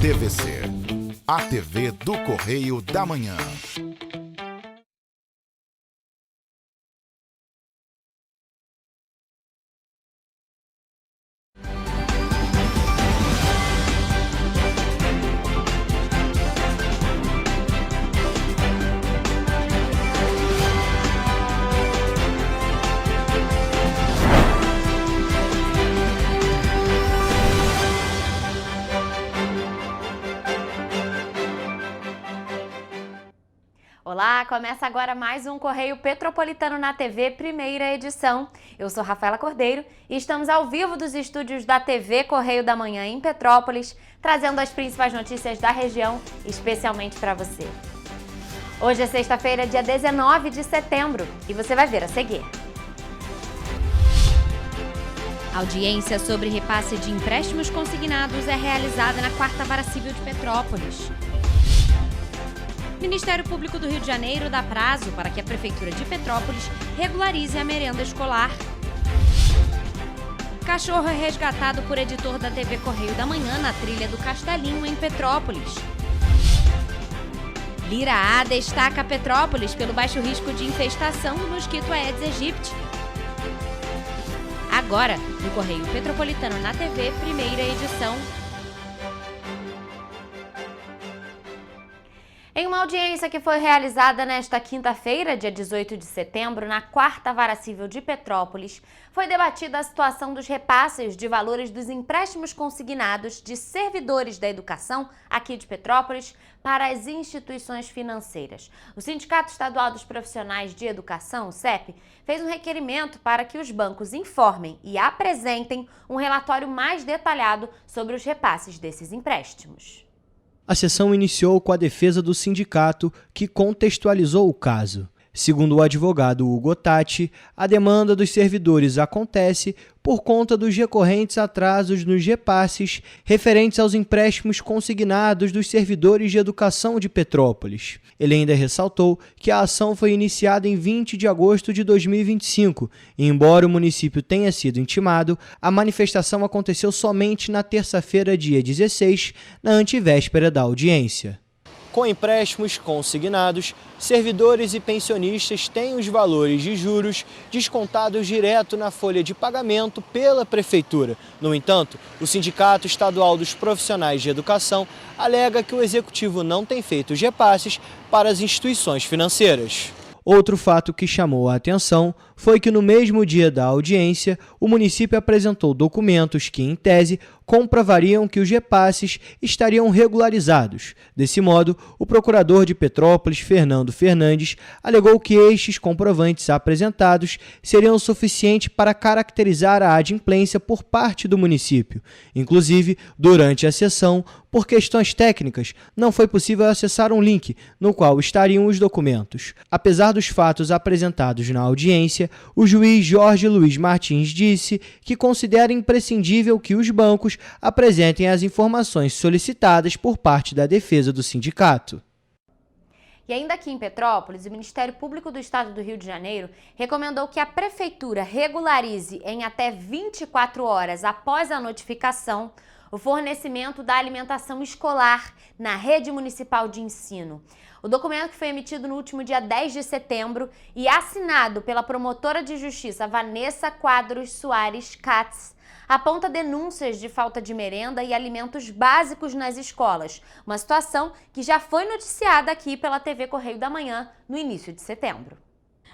TVC, a TV do Correio da Manhã. Olá, começa agora mais um Correio Petropolitano na TV, primeira edição. Eu sou Rafaela Cordeiro e estamos ao vivo dos estúdios da TV Correio da Manhã em Petrópolis, trazendo as principais notícias da região, especialmente para você. Hoje é sexta-feira, dia 19 de setembro, e você vai ver a seguir. Audiência sobre repasse de empréstimos consignados é realizada na 4ª Vara Civil de Petrópolis. Ministério Público do Rio de Janeiro dá prazo para que a Prefeitura de Petrópolis regularize a merenda escolar. Cachorro é resgatado por editor da TV Correio da Manhã na trilha do Castelinho, em Petrópolis. Lira A destaca Petrópolis pelo baixo risco de infestação do mosquito Aedes aegypti. Agora, no Correio Petropolitano na TV, primeira edição. Em uma audiência que foi realizada nesta quinta-feira, dia 18 de setembro, na 4ª Vara Civil de Petrópolis, foi debatida a situação dos repasses de valores dos empréstimos consignados de servidores da educação aqui de Petrópolis para as instituições financeiras. O Sindicato Estadual dos Profissionais de Educação, o SEP, fez um requerimento para que os bancos informem e apresentem um relatório mais detalhado sobre os repasses desses empréstimos. A sessão iniciou com a defesa do sindicato, que contextualizou o caso. Segundo o advogado Hugo Tatti, a demanda dos servidores acontece por conta dos recorrentes atrasos nos repasses referentes aos empréstimos consignados dos servidores de educação de Petrópolis. Ele ainda ressaltou que a ação foi iniciada em 20 de agosto de 2025 e, embora o município tenha sido intimado, a manifestação aconteceu somente na terça-feira, dia 16, na antevéspera da audiência. Com empréstimos consignados, servidores e pensionistas têm os valores de juros descontados direto na folha de pagamento pela Prefeitura. No entanto, o Sindicato Estadual dos Profissionais de Educação alega que o Executivo não tem feito os repasses para as instituições financeiras. Outro fato que chamou a atenção foi que no mesmo dia da audiência, o município apresentou documentos que, em tese, comprovariam que os repasses estariam regularizados. Desse modo, o procurador de Petrópolis, Fernando Fernandes, alegou que estes comprovantes apresentados seriam suficientes para caracterizar a adimplência por parte do município. Inclusive, durante a sessão, por questões técnicas, não foi possível acessar um link no qual estariam os documentos. Apesar dos fatos apresentados na audiência, o juiz Jorge Luiz Martins disse que considera imprescindível que os bancos apresentem as informações solicitadas por parte da defesa do sindicato. E ainda aqui em Petrópolis, o Ministério Público do Estado do Rio de Janeiro recomendou que a Prefeitura regularize em até 24 horas após a notificação o fornecimento da alimentação escolar na rede municipal de ensino. O documento, que foi emitido no último dia 10 de setembro e assinado pela promotora de justiça Vanessa Quadros Soares Katz, aponta denúncias de falta de merenda e alimentos básicos nas escolas, uma situação que já foi noticiada aqui pela TV Correio da Manhã no início de setembro.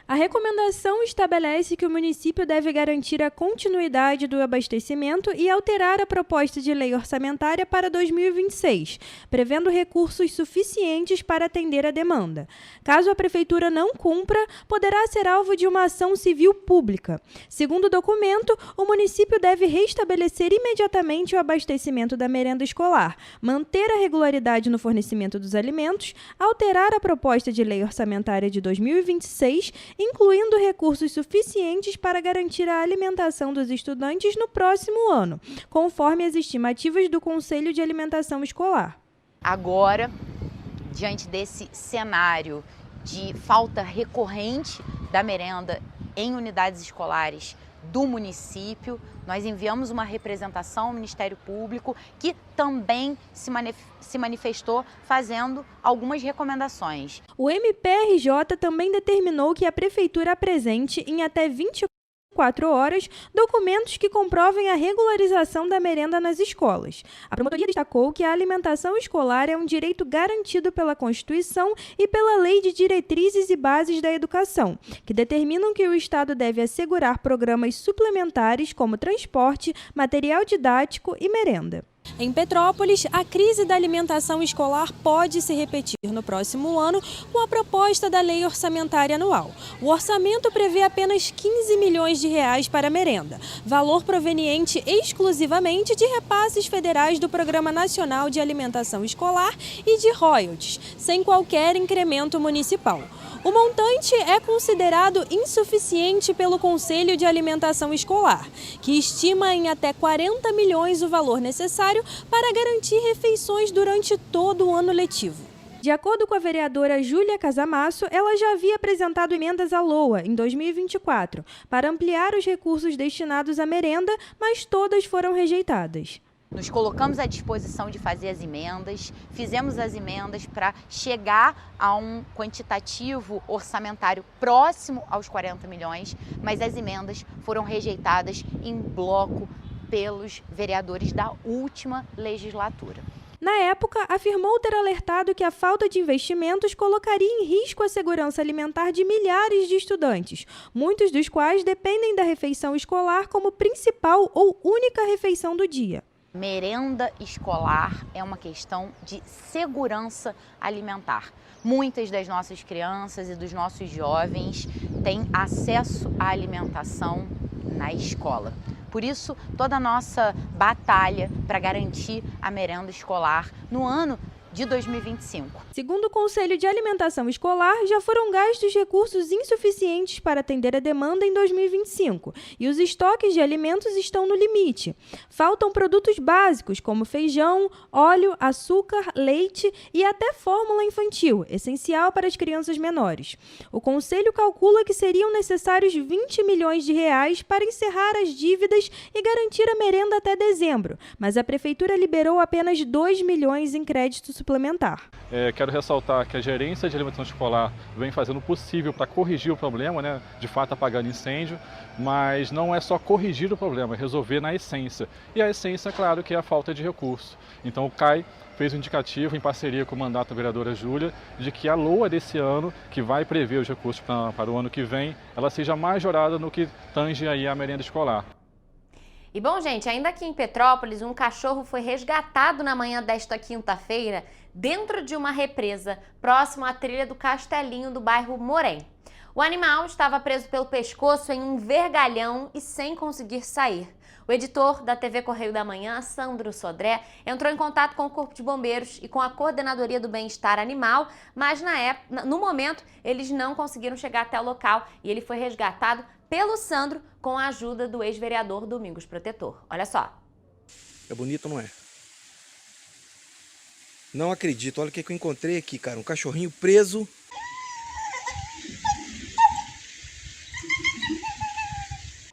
A recomendação estabelece que o município deve garantir a continuidade do abastecimento e alterar a proposta de lei orçamentária para 2026, prevendo recursos suficientes para atender a demanda. Caso a Prefeitura não cumpra, poderá ser alvo de uma ação civil pública. Segundo o documento, o município deve restabelecer imediatamente o abastecimento da merenda escolar, manter a regularidade no fornecimento dos alimentos, alterar a proposta de lei orçamentária de 2026, incluindo recursos suficientes para garantir a alimentação dos estudantes no próximo ano, conforme as estimativas do Conselho de Alimentação Escolar. Agora, diante desse cenário de falta recorrente da merenda em unidades escolares do município. Nós enviamos uma representação ao Ministério Público, que também se manifestou fazendo algumas recomendações. O MPRJ também determinou que a Prefeitura apresente em até 24 horas documentos que comprovem a regularização da merenda nas escolas. A promotoria destacou que a alimentação escolar é um direito garantido pela Constituição e pela Lei de Diretrizes e Bases da Educação, que determinam que o Estado deve assegurar programas suplementares como transporte, material didático e merenda. Em Petrópolis, a crise da alimentação escolar pode se repetir no próximo ano com a proposta da Lei Orçamentária Anual. O orçamento prevê apenas 15 milhões de reais para a merenda, valor proveniente exclusivamente de repasses federais do Programa Nacional de Alimentação Escolar e de royalties, sem qualquer incremento municipal. O montante é considerado insuficiente pelo Conselho de Alimentação Escolar, que estima em até 40 milhões o valor necessário para garantir refeições durante todo o ano letivo. De acordo com a vereadora Júlia Casamasso, ela já havia apresentado emendas à LOA em 2024 para ampliar os recursos destinados à merenda, mas todas foram rejeitadas. Nos colocamos à disposição de fazer as emendas, fizemos as emendas para chegar a um quantitativo orçamentário próximo aos 40 milhões, mas as emendas foram rejeitadas em bloco pelos vereadores da última legislatura. Na época, afirmou ter alertado que a falta de investimentos colocaria em risco a segurança alimentar de milhares de estudantes, muitos dos quais dependem da refeição escolar como principal ou única refeição do dia. Merenda escolar é uma questão de segurança alimentar. Muitas das nossas crianças e dos nossos jovens têm acesso à alimentação na escola. Por isso, toda a nossa batalha para garantir a merenda escolar no ano de 2025. Segundo o Conselho de Alimentação Escolar, já foram gastos recursos insuficientes para atender a demanda em 2025 e os estoques de alimentos estão no limite. Faltam produtos básicos como feijão, óleo, açúcar, leite e até fórmula infantil, essencial para as crianças menores. O Conselho calcula que seriam necessários 20 milhões de reais para encerrar as dívidas e garantir a merenda até dezembro, mas a Prefeitura liberou apenas 2 milhões em crédito suplementar. Quero ressaltar que a gerência de alimentação escolar vem fazendo o possível para corrigir o problema, de fato apagando incêndio, mas não é só corrigir o problema, é resolver na essência. E a essência, claro, que é a falta de recurso. Então o CAI fez um indicativo em parceria com o mandato da vereadora Júlia de que a LOA desse ano, que vai prever os recursos para o ano que vem, ela seja majorada no que tange aí a merenda escolar. E bom, gente, ainda aqui em Petrópolis, um cachorro foi resgatado na manhã desta quinta-feira dentro de uma represa próximo à trilha do Castelinho do bairro Morém. O animal estava preso pelo pescoço em um vergalhão e sem conseguir sair. O editor da TV Correio da Manhã, Sandro Sodré, entrou em contato com o Corpo de Bombeiros e com a Coordenadoria do Bem-Estar Animal, mas no momento eles não conseguiram chegar até o local e ele foi resgatado pelo Sandro com a ajuda do ex-vereador Domingos Protetor. Olha só. É bonito, não é? Não acredito. Olha o que eu encontrei aqui, cara. Um cachorrinho preso.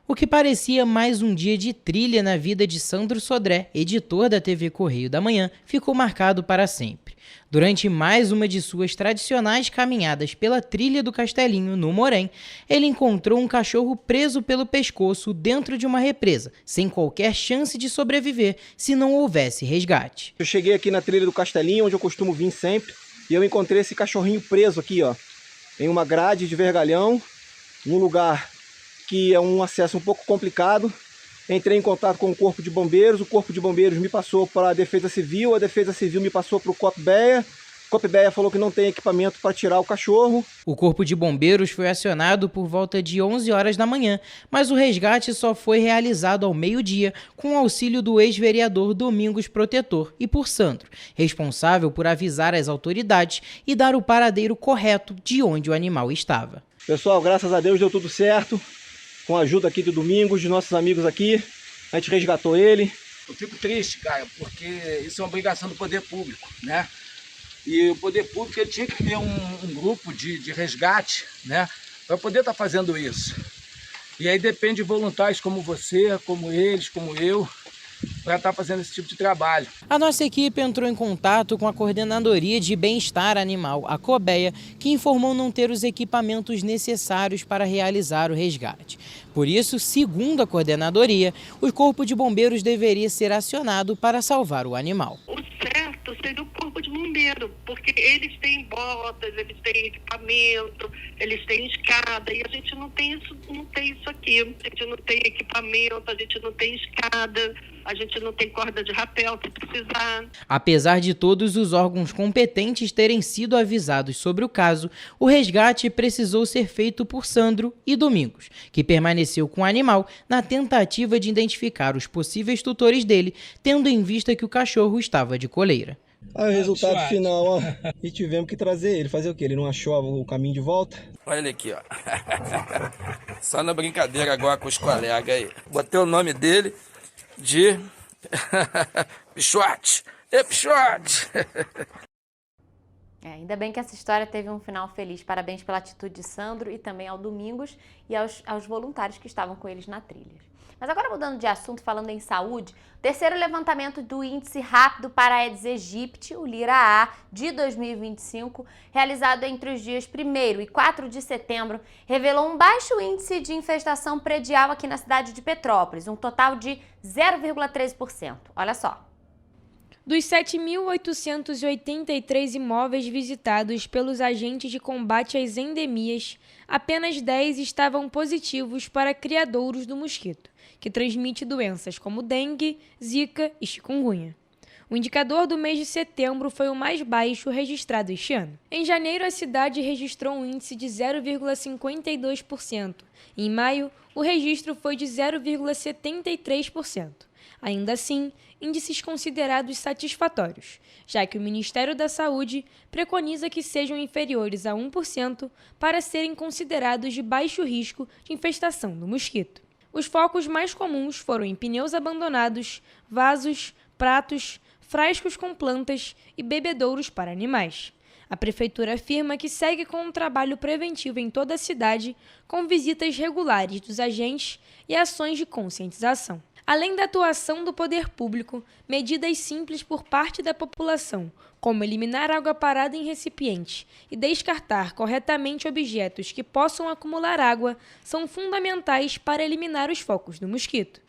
O que parecia mais um dia de trilha na vida de Sandro Sodré, editor da TV Correio da Manhã, ficou marcado para sempre. Durante mais uma de suas tradicionais caminhadas pela trilha do Castelinho, no Morém, ele encontrou um cachorro preso pelo pescoço dentro de uma represa, sem qualquer chance de sobreviver se não houvesse resgate. Eu cheguei aqui na trilha do Castelinho, onde eu costumo vir sempre, e eu encontrei esse cachorrinho preso aqui, ó, em uma grade de vergalhão, num lugar que é um acesso um pouco complicado. Entrei em contato com o Corpo de Bombeiros, o Corpo de Bombeiros me passou para a Defesa Civil me passou para o COPBEA. O COPBEA falou que não tem equipamento para tirar o cachorro. O Corpo de Bombeiros foi acionado por volta de 11 horas da manhã, mas o resgate só foi realizado ao meio-dia com o auxílio do ex-vereador Domingos Protetor e por Sandro, responsável por avisar as autoridades e dar o paradeiro correto de onde o animal estava. Pessoal, graças a Deus deu tudo certo. Com a ajuda aqui do Domingos, de nossos amigos aqui, a gente resgatou ele. Eu fico triste, cara, porque isso é uma obrigação do poder público, né? E o poder público ele tinha que ter um grupo de resgate, né? Para poder estar fazendo isso. E aí depende de voluntários como você, como eles, como eu, para estar fazendo esse tipo de trabalho. A nossa equipe entrou em contato com a Coordenadoria de Bem-Estar Animal, a COBEA, que informou não ter os equipamentos necessários para realizar o resgate. Por isso, segundo a coordenadoria, o Corpo de Bombeiros deveria ser acionado para salvar o animal. O certo seria o Corpo de Bombeiro, porque eles têm botas, eles têm equipamento, eles têm escada, e a gente não tem isso aqui. A gente não tem equipamento, a gente não tem escada, a gente não tem corda de rapel se precisar. Apesar de todos os órgãos competentes terem sido avisados sobre o caso, o resgate precisou ser feito por Sandro e Domingos, que permaneceu com o animal na tentativa de identificar os possíveis tutores dele, tendo em vista que o cachorro estava de coleira. Aí o resultado final, ó, e tivemos que trazer ele. Fazer o quê? Ele não achou o caminho de volta? Olha ele aqui, ó. Só na brincadeira agora com os colegas aí. Botei o nome dele de Pichote. Ei, Pichote! Ainda bem que essa história teve um final feliz. Parabéns pela atitude de Sandro e também ao Domingos e aos voluntários que estavam com eles na trilha. Mas agora mudando de assunto, falando em saúde, o terceiro levantamento do Índice Rápido para Aedes aegypti, o LIRA-A, de 2025, realizado entre os dias 1º e 4 de setembro, revelou um baixo índice de infestação predial aqui na cidade de Petrópolis, um total de 0,13%. Olha só. Dos 7.883 imóveis visitados pelos agentes de combate às endemias, apenas 10 estavam positivos para criadouros do mosquito, que transmite doenças como dengue, zika e chikungunya. O indicador do mês de setembro foi o mais baixo registrado este ano. Em janeiro, a cidade registrou um índice de 0,52%. Em maio, o registro foi de 0,73%. Ainda assim, índices considerados satisfatórios, já que o Ministério da Saúde preconiza que sejam inferiores a 1% para serem considerados de baixo risco de infestação do mosquito. Os focos mais comuns foram em pneus abandonados, vasos, pratos, frascos com plantas e bebedouros para animais. A Prefeitura afirma que segue com um trabalho preventivo em toda a cidade, com visitas regulares dos agentes e ações de conscientização. Além da atuação do poder público, medidas simples por parte da população, como eliminar água parada em recipientes e descartar corretamente objetos que possam acumular água, são fundamentais para eliminar os focos do mosquito.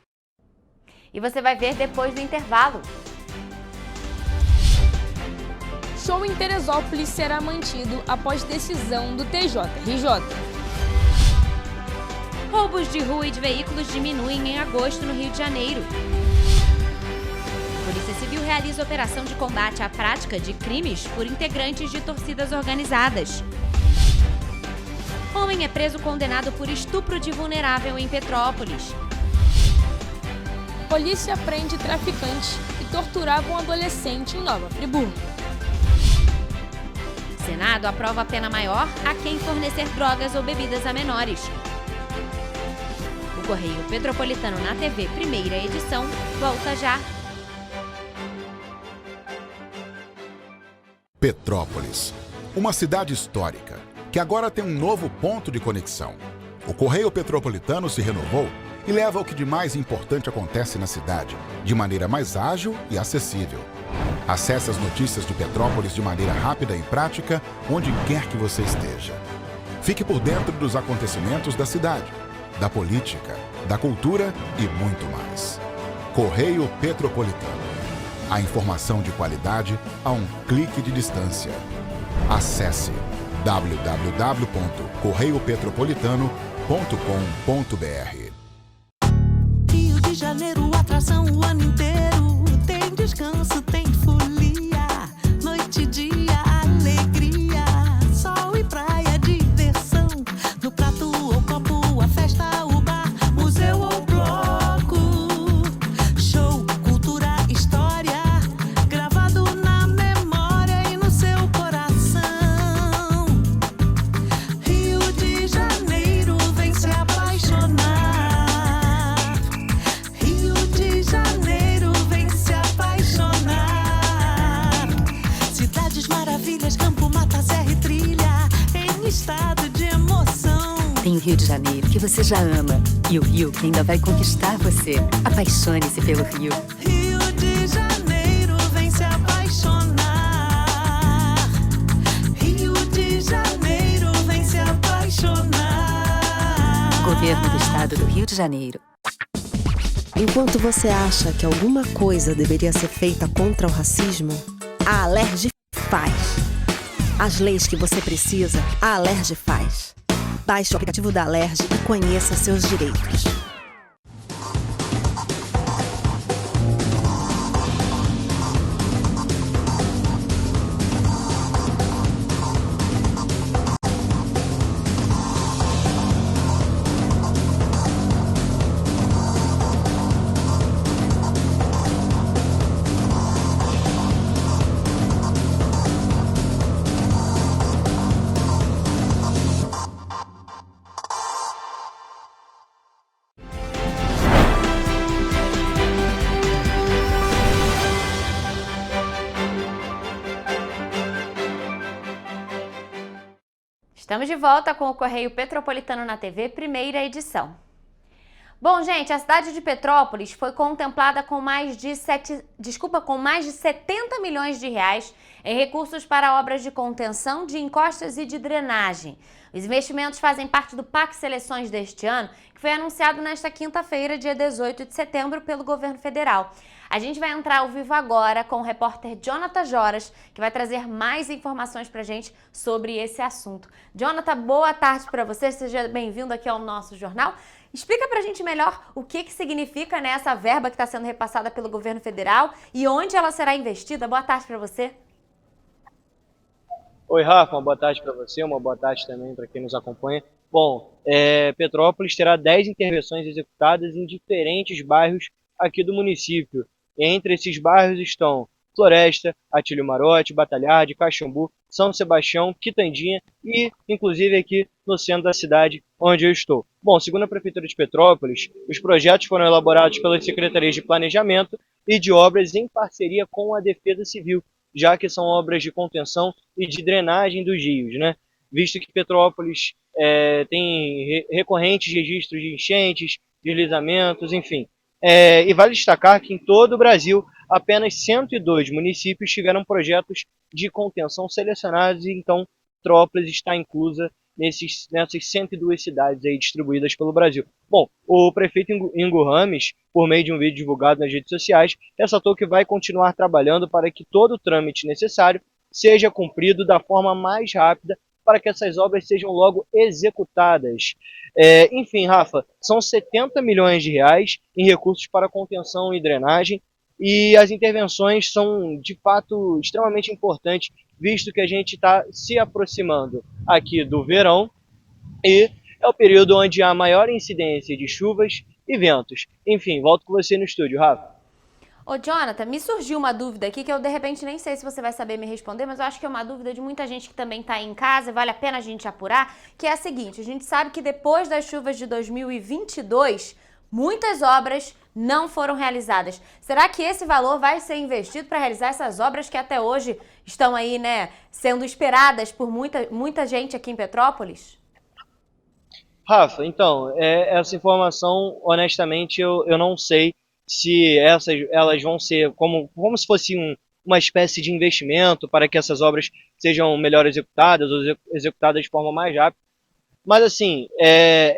E você vai ver depois do intervalo. Show em Teresópolis será mantido após decisão do TJRJ. Roubos de rua e de veículos diminuem em agosto no Rio de Janeiro. Polícia Civil realiza operação de combate à prática de crimes por integrantes de torcidas organizadas. Homem é preso condenado por estupro de vulnerável em Petrópolis. Polícia prende traficante que torturava um adolescente em Nova Friburgo. Senado aprova pena maior a quem fornecer drogas ou bebidas a menores. O Correio Petropolitano na TV, primeira edição, volta já. Petrópolis, uma cidade histórica, que agora tem um novo ponto de conexão. O Correio Petropolitano se renovou e leva o que de mais importante acontece na cidade, de maneira mais ágil e acessível. Acesse as notícias de Petrópolis de maneira rápida e prática, onde quer que você esteja. Fique por dentro dos acontecimentos da cidade, da política, da cultura e muito mais. Correio Petropolitano. A informação de qualidade a um clique de distância. Acesse www.correiopetropolitano.com.br. Rio de Janeiro, atração o ano inteiro. Tem descanso, tem folia. Noite e dia, alegria. Sol e praia, diversão. No prato ou copo, a festa, o bar, museu ou bloco. Show, cultura, história. Gravado na memória e no seu coração. Rio de Janeiro, vem se apaixonar. Rio de Janeiro, vem se apaixonar. Cidades maravilhas, campo, mata, serra e trilha, em estado de emoção. Tem o Rio de Janeiro, que você já ama e o Rio que ainda vai conquistar você. Apaixone-se pelo Rio. Rio de Janeiro, vem se apaixonar. Rio de Janeiro, vem se apaixonar. Governo do Estado do Rio de Janeiro. Enquanto você acha que alguma coisa deveria ser feita contra o racismo, a Alerj faz. As leis que você precisa, a Alerj faz. Baixe o aplicativo da Alerj e conheça seus direitos. Estamos de volta com o Correio Petropolitano na TV, primeira edição. Bom, gente, a cidade de Petrópolis foi contemplada com mais de 70 milhões de reais em recursos para obras de contenção de encostas e de drenagem. Os investimentos fazem parte do PAC Seleções deste ano, que foi anunciado nesta quinta-feira, dia 18 de setembro, pelo governo federal. A gente vai entrar ao vivo agora com o repórter Jonathan Joras, que vai trazer mais informações pra gente sobre esse assunto. Jonathan, boa tarde para você, seja bem-vindo aqui ao nosso jornal. Explica pra gente melhor o que significa, né, essa verba que está sendo repassada pelo governo federal e onde ela será investida. Boa tarde para você. Oi, Rafa, uma boa tarde para você, uma boa tarde também para quem nos acompanha. Bom, Petrópolis terá 10 intervenções executadas em diferentes bairros aqui do município. Entre esses bairros estão Floresta, Atílio Marote, Batalhade, Caxambu, São Sebastião, Quitandinha e, inclusive, aqui no centro da cidade onde eu estou. Bom, segundo a Prefeitura de Petrópolis, os projetos foram elaborados pelas Secretarias de Planejamento e de Obras em parceria com a Defesa Civil, já que são obras de contenção e de drenagem dos rios, né? Visto que Petrópolis tem recorrentes registros de enchentes, deslizamentos, enfim. E vale destacar que em todo o Brasil, apenas 102 municípios tiveram projetos de contenção selecionados, e então Petrópolis está inclusa nessas 102 cidades aí distribuídas pelo Brasil. Bom, o prefeito Ingo Rames, por meio de um vídeo divulgado nas redes sociais, ressaltou que vai continuar trabalhando para que todo o trâmite necessário seja cumprido da forma mais rápida para que essas obras sejam logo executadas. Enfim, Rafa, são 70 milhões de reais em recursos para contenção e drenagem, e as intervenções são, de fato, extremamente importantes, visto que a gente está se aproximando aqui do verão, e é o período onde há maior incidência de chuvas e ventos. Enfim, volto com você no estúdio, Rafa. Ô, Jonathan, me surgiu uma dúvida aqui que eu, de repente, nem sei se você vai saber me responder, mas eu acho que é uma dúvida de muita gente que também está aí em casa, vale a pena a gente apurar, que é a seguinte: a gente sabe que depois das chuvas de 2022, muitas obras não foram realizadas. Será que esse valor vai ser investido para realizar essas obras que até hoje estão aí, né, sendo esperadas por muita gente aqui em Petrópolis? Rafa, então, essa informação, honestamente, eu não sei se elas vão ser como se fosse uma espécie de investimento para que essas obras sejam melhor executadas ou executadas de forma mais rápida. Mas assim,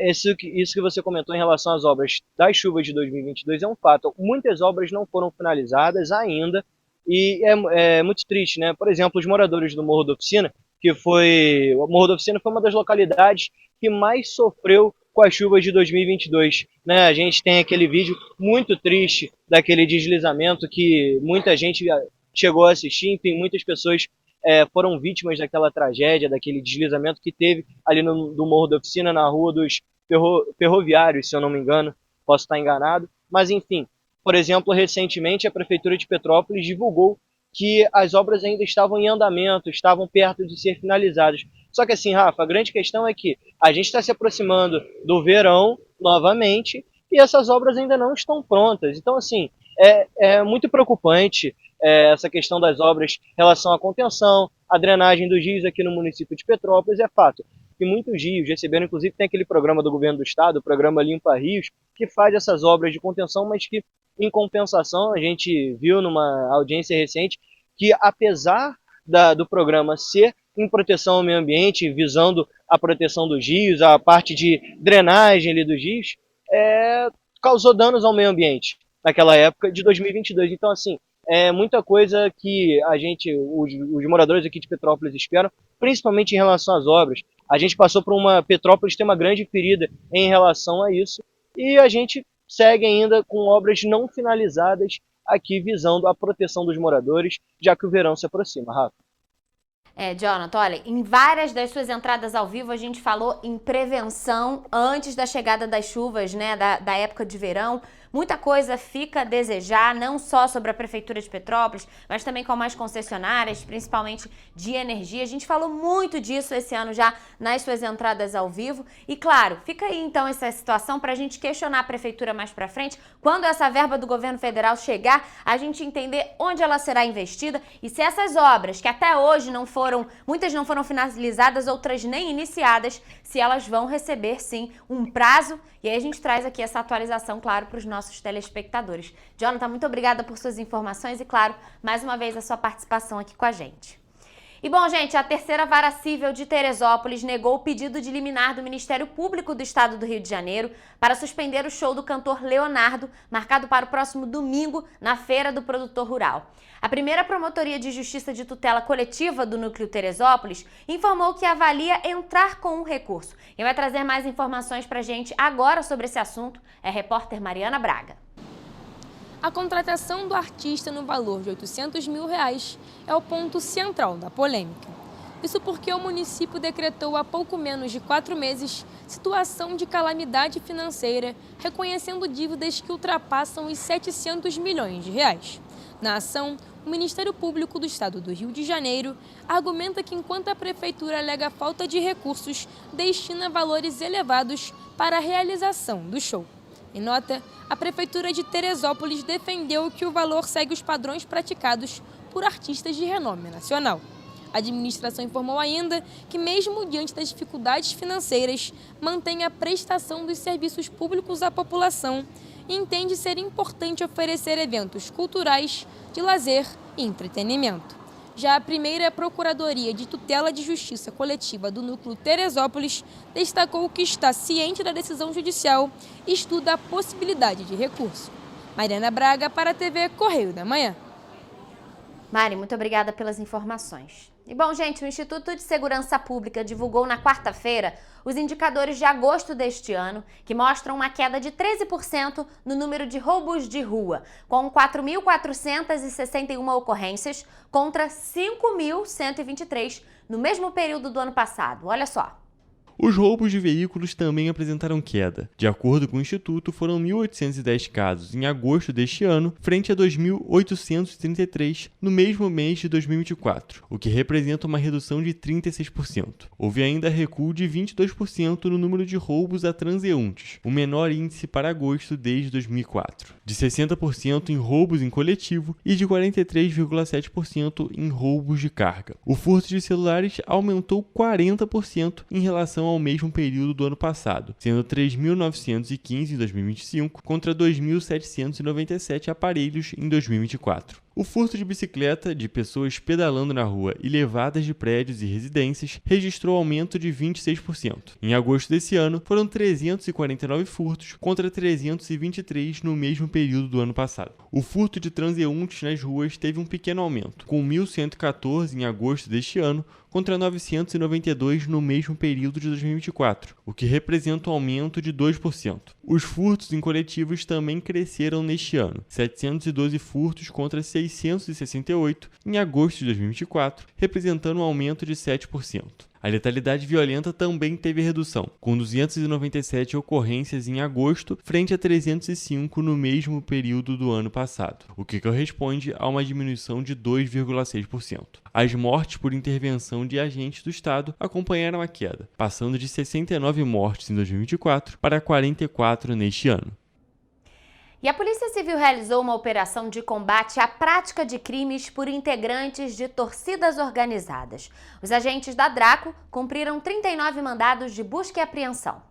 isso que você comentou em relação às obras das chuvas de 2022 é um fato. Muitas obras não foram finalizadas ainda e é muito triste, né? Por exemplo, os moradores do Morro da Oficina, o Morro da Oficina foi uma das localidades que mais sofreu com as chuvas de 2022, né? A gente tem aquele vídeo muito triste daquele deslizamento que muita gente chegou a assistir, enfim, muitas pessoas foram vítimas daquela tragédia, daquele deslizamento que teve ali do Morro da Oficina, na Rua dos Ferroviários, se eu não me engano, posso estar enganado, mas enfim, por exemplo, recentemente a Prefeitura de Petrópolis divulgou que as obras ainda estavam em andamento, estavam perto de ser finalizadas. Só que assim, Rafa, a grande questão é que a gente está se aproximando do verão novamente e essas obras ainda não estão prontas. Então, assim, é muito preocupante essa questão das obras em relação à contenção, à drenagem dos rios aqui no município de Petrópolis, é fato. que muitos rios receberam, inclusive tem aquele programa do governo do estado, o programa Limpa Rios, que faz essas obras de contenção, mas que, em compensação, a gente viu numa audiência recente que, apesar do programa ser em proteção ao meio ambiente, visando a proteção dos rios, a parte de drenagem ali dos rios, causou danos ao meio ambiente naquela época de 2022. Então, assim, é muita coisa que a gente, os moradores aqui de Petrópolis esperam, principalmente em relação às obras. A gente passou por Petrópolis tem uma grande ferida em relação a isso, e a gente segue ainda com obras não finalizadas aqui visando a proteção dos moradores, já que o verão se aproxima, Rafa. Jonathan, olha, em várias das suas entradas ao vivo a gente falou em prevenção antes da chegada das chuvas, né, da época de verão. Muita coisa fica a desejar, não só sobre a Prefeitura de Petrópolis, mas também com as concessionárias, principalmente de energia. A gente falou muito disso esse ano já nas suas entradas ao vivo. E claro, fica aí então essa situação para a gente questionar a Prefeitura mais para frente. Quando essa verba do governo federal chegar, a gente entender onde ela será investida e se essas obras, que até hoje muitas não foram finalizadas, outras nem iniciadas, se elas vão receber sim um prazo. E aí a gente traz aqui essa atualização, claro, para os nossos telespectadores. Jonathan, muito obrigada por suas informações e, claro, mais uma vez a sua participação aqui com a gente. E bom, gente, a terceira vara cível de Teresópolis negou o pedido de liminar do Ministério Público do Estado do Rio de Janeiro para suspender o show do cantor Leonardo, marcado para o próximo domingo na Feira do Produtor Rural. A primeira Promotoria de Justiça de Tutela Coletiva do Núcleo Teresópolis informou que avalia entrar com um recurso. Quem vai trazer mais informações para a gente agora sobre esse assunto é a repórter Mariana Braga. A contratação do artista no valor de R$800 mil é o ponto central da polêmica. Isso porque o município decretou há pouco menos de 4 meses situação de calamidade financeira, reconhecendo dívidas que ultrapassam os R$700 milhões. Na ação, o Ministério Público do Estado do Rio de Janeiro argumenta que, enquanto a Prefeitura alega falta de recursos, destina valores elevados para a realização do show. Em nota, a Prefeitura de Teresópolis defendeu que o valor segue os padrões praticados por artistas de renome nacional. A administração informou ainda que, mesmo diante das dificuldades financeiras, mantém a prestação dos serviços públicos à população e entende ser importante oferecer eventos culturais, de lazer e entretenimento. Já a primeira Procuradoria de Tutela de Justiça Coletiva do Núcleo Teresópolis destacou que está ciente da decisão judicial e estuda a possibilidade de recurso. Mariana Braga para a TV Correio da Manhã. Mari, muito obrigada pelas informações. E bom, gente, o Instituto de Segurança Pública divulgou na quarta-feira os indicadores de agosto deste ano, que mostram uma queda de 13% no número de roubos de rua, com 4.461 ocorrências contra 5.123 no mesmo período do ano passado. Olha só. Os roubos de veículos também apresentaram queda. De acordo com o Instituto, foram 1.810 casos em agosto deste ano, frente a 2.833 no mesmo mês de 2024, o que representa uma redução de 36%. Houve ainda recuo de 22% no número de roubos a transeuntes, o menor índice para agosto desde 2004, de 60% em roubos em coletivo e de 43,7% em roubos de carga. O furto de celulares aumentou 40% em relação ao mesmo período do ano passado, sendo 3.915 em 2025 contra 2.797 aparelhos em 2024. O furto de bicicleta, de pessoas pedalando na rua e levadas de prédios e residências registrou aumento de 26%. Em agosto desse ano, foram 349 furtos contra 323 no mesmo período do ano passado. O furto de transeuntes nas ruas teve um pequeno aumento, com 1.114 em agosto deste ano contra 992 no mesmo período de 2024, o que representa um aumento de 2%. Os furtos em coletivos também cresceram neste ano, 712 furtos contra 668 em agosto de 2024, representando um aumento de 7%. A letalidade violenta também teve redução, com 297 ocorrências em agosto, frente a 305 no mesmo período do ano passado, o que corresponde a uma diminuição de 2,6%. As mortes por intervenção de agentes do Estado acompanharam a queda, passando de 69 mortes em 2024 para 44 neste ano. E a Polícia Civil realizou uma operação de combate à prática de crimes por integrantes de torcidas organizadas. Os agentes da Draco cumpriram 39 mandados de busca e apreensão.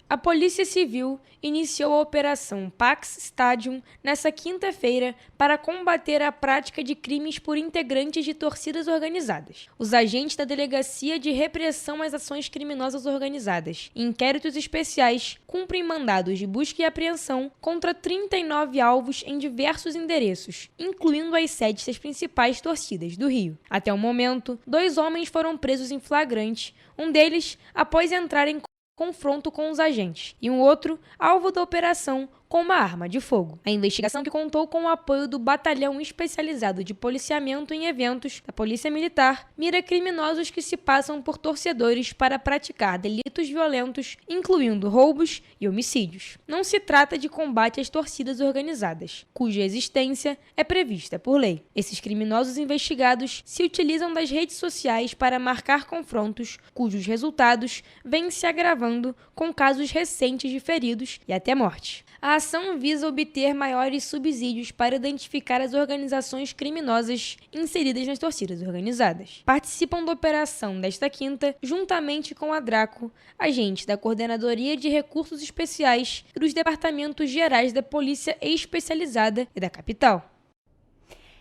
A Polícia Civil iniciou a Operação Pax Stadium nesta quinta-feira para combater a prática de crimes por integrantes de torcidas organizadas. Os agentes da Delegacia de Repressão às Ações Criminosas Organizadas e inquéritos especiais cumprem mandados de busca e apreensão contra 39 alvos em diversos endereços, incluindo as sedes das principais torcidas do Rio. Até o momento, 2 homens foram presos em flagrante, um deles após entrar em confronto com os agentes, e um outro alvo da operação com uma arma de fogo. A investigação, que contou com o apoio do Batalhão Especializado de Policiamento em Eventos da Polícia Militar, mira criminosos que se passam por torcedores para praticar delitos violentos, incluindo roubos e homicídios. Não se trata de combate às torcidas organizadas, cuja existência é prevista por lei. Esses criminosos investigados se utilizam das redes sociais para marcar confrontos, cujos resultados vêm se agravando com casos recentes de feridos e até morte. A ação visa obter maiores subsídios para identificar as organizações criminosas inseridas nas torcidas organizadas. Participam da operação desta quinta, juntamente com a Draco, agentes da Coordenadoria de Recursos Especiais e dos Departamentos Gerais da Polícia Especializada e da capital.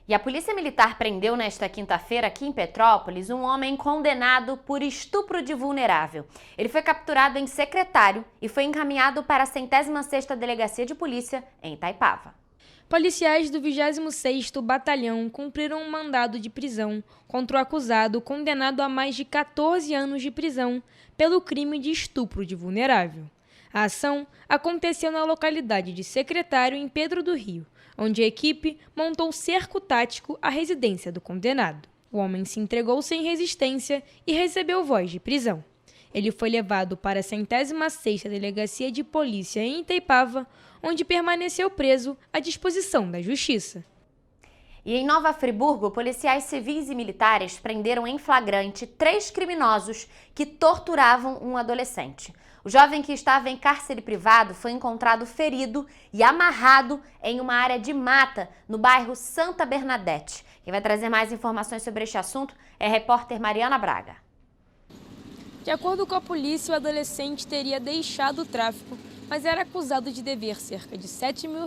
E a Polícia Militar prendeu nesta quinta-feira aqui em Petrópolis um homem condenado por estupro de vulnerável. Ele foi capturado em Secretário e foi encaminhado para a 106ª Delegacia de Polícia em Itaipava. Policiais do 26º Batalhão cumpriram um mandado de prisão contra o acusado condenado a mais de 14 anos de prisão pelo crime de estupro de vulnerável. A ação aconteceu na localidade de Secretário, em Pedro do Rio, onde a equipe montou cerco tático à residência do condenado. O homem se entregou sem resistência e recebeu voz de prisão. Ele foi levado para a 106ª Delegacia de Polícia em Itaipava, onde permaneceu preso à disposição da Justiça. E em Nova Friburgo, policiais civis e militares prenderam em flagrante 3 criminosos que torturavam um adolescente. O jovem, que estava em cárcere privado, foi encontrado ferido e amarrado em uma área de mata no bairro Santa Bernadette. Quem vai trazer mais informações sobre este assunto é a repórter Mariana Braga. De acordo com a polícia, o adolescente teria deixado o tráfico, mas era acusado de dever cerca de R$7 mil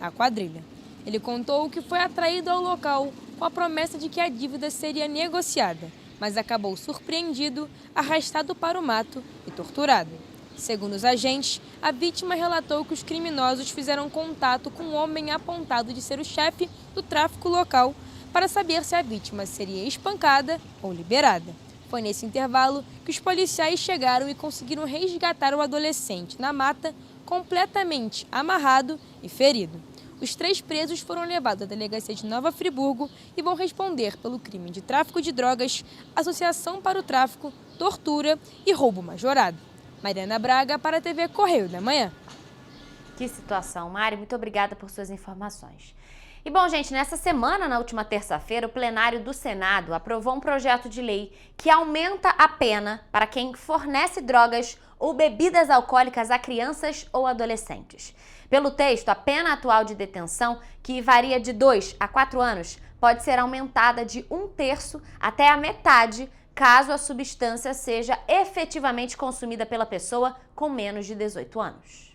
à quadrilha. Ele contou que foi atraído ao local com a promessa de que a dívida seria negociada, mas acabou surpreendido, arrastado para o mato e torturado. Segundo os agentes, a vítima relatou que os criminosos fizeram contato com um homem apontado de ser o chefe do tráfico local para saber se a vítima seria espancada ou liberada. Foi nesse intervalo que os policiais chegaram e conseguiram resgatar o adolescente na mata, completamente amarrado e ferido. Os 3 presos foram levados à delegacia de Nova Friburgo e vão responder pelo crime de tráfico de drogas, associação para o tráfico, tortura e roubo majorado. Mariana Braga, para a TV Correio da Manhã. Que situação, Mari. Muito obrigada por suas informações. E bom, gente, nessa semana, na última terça-feira, o plenário do Senado aprovou um projeto de lei que aumenta a pena para quem fornece drogas ou bebidas alcoólicas a crianças ou adolescentes. Pelo texto, a pena atual de detenção, que varia de 2 a 4 anos, pode ser aumentada de 1/3 até a metade, caso a substância seja efetivamente consumida pela pessoa com menos de 18 anos.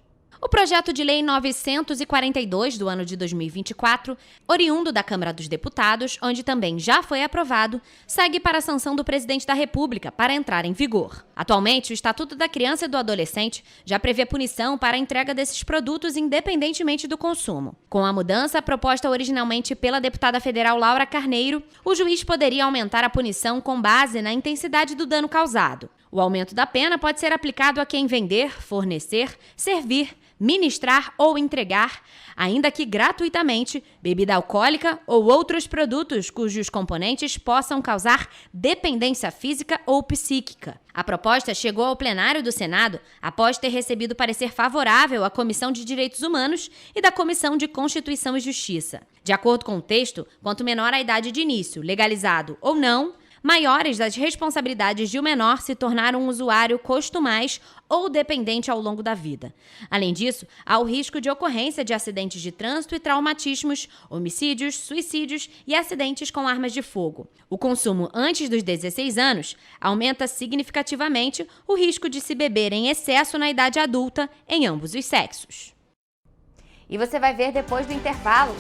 O projeto de lei 942 do ano de 2024, oriundo da Câmara dos Deputados, onde também já foi aprovado, segue para a sanção do presidente da República para entrar em vigor. Atualmente, o Estatuto da Criança e do Adolescente já prevê punição para a entrega desses produtos independentemente do consumo. Com a mudança proposta originalmente pela deputada federal Laura Carneiro, o juiz poderia aumentar a punição com base na intensidade do dano causado. O aumento da pena pode ser aplicado a quem vender, fornecer, servir, ministrar ou entregar, ainda que gratuitamente, bebida alcoólica ou outros produtos cujos componentes possam causar dependência física ou psíquica. A proposta chegou ao plenário do Senado após ter recebido parecer favorável à Comissão de Direitos Humanos e da Comissão de Constituição e Justiça. De acordo com o texto, quanto menor a idade de início, legalizado ou não, maiores das responsabilidades de um menor se tornar um usuário costumaz ou dependente ao longo da vida. Além disso, há o risco de ocorrência de acidentes de trânsito e traumatismos, homicídios, suicídios e acidentes com armas de fogo. O consumo antes dos 16 anos aumenta significativamente o risco de se beber em excesso na idade adulta em ambos os sexos. E você vai ver depois do intervalo.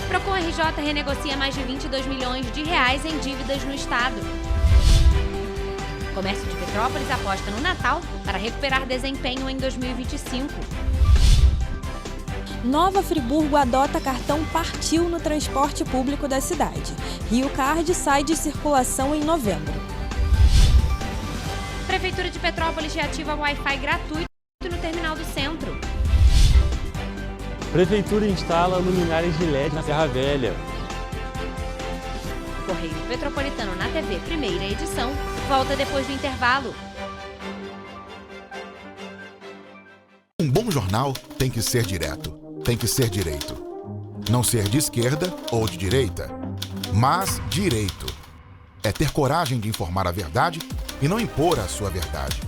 Procon RJ renegocia mais de 22 milhões de reais em dívidas no estado. O comércio de Petrópolis aposta no Natal para recuperar desempenho em 2025. Nova Friburgo adota cartão Partil no transporte público da cidade. Rio Card sai de circulação em novembro. Prefeitura de Petrópolis reativa Wi-Fi gratuito no terminal do centro. Prefeitura instala luminárias de LED na Serra Velha. Correio Petropolitano na TV, primeira edição, volta depois do intervalo. Um bom jornal tem que ser direto, tem que ser direito. Não ser de esquerda ou de direita, mas direito. É ter coragem de informar a verdade e não impor a sua verdade.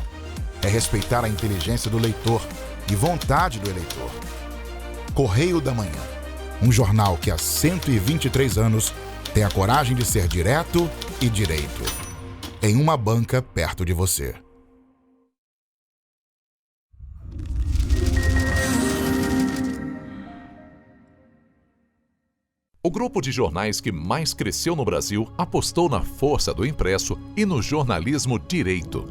É respeitar a inteligência do leitor e vontade do eleitor. Correio da Manhã, um jornal que há 123 anos tem a coragem de ser direto e direito. Em uma banca perto de você. O grupo de jornais que mais cresceu no Brasil apostou na força do impresso e no jornalismo direito.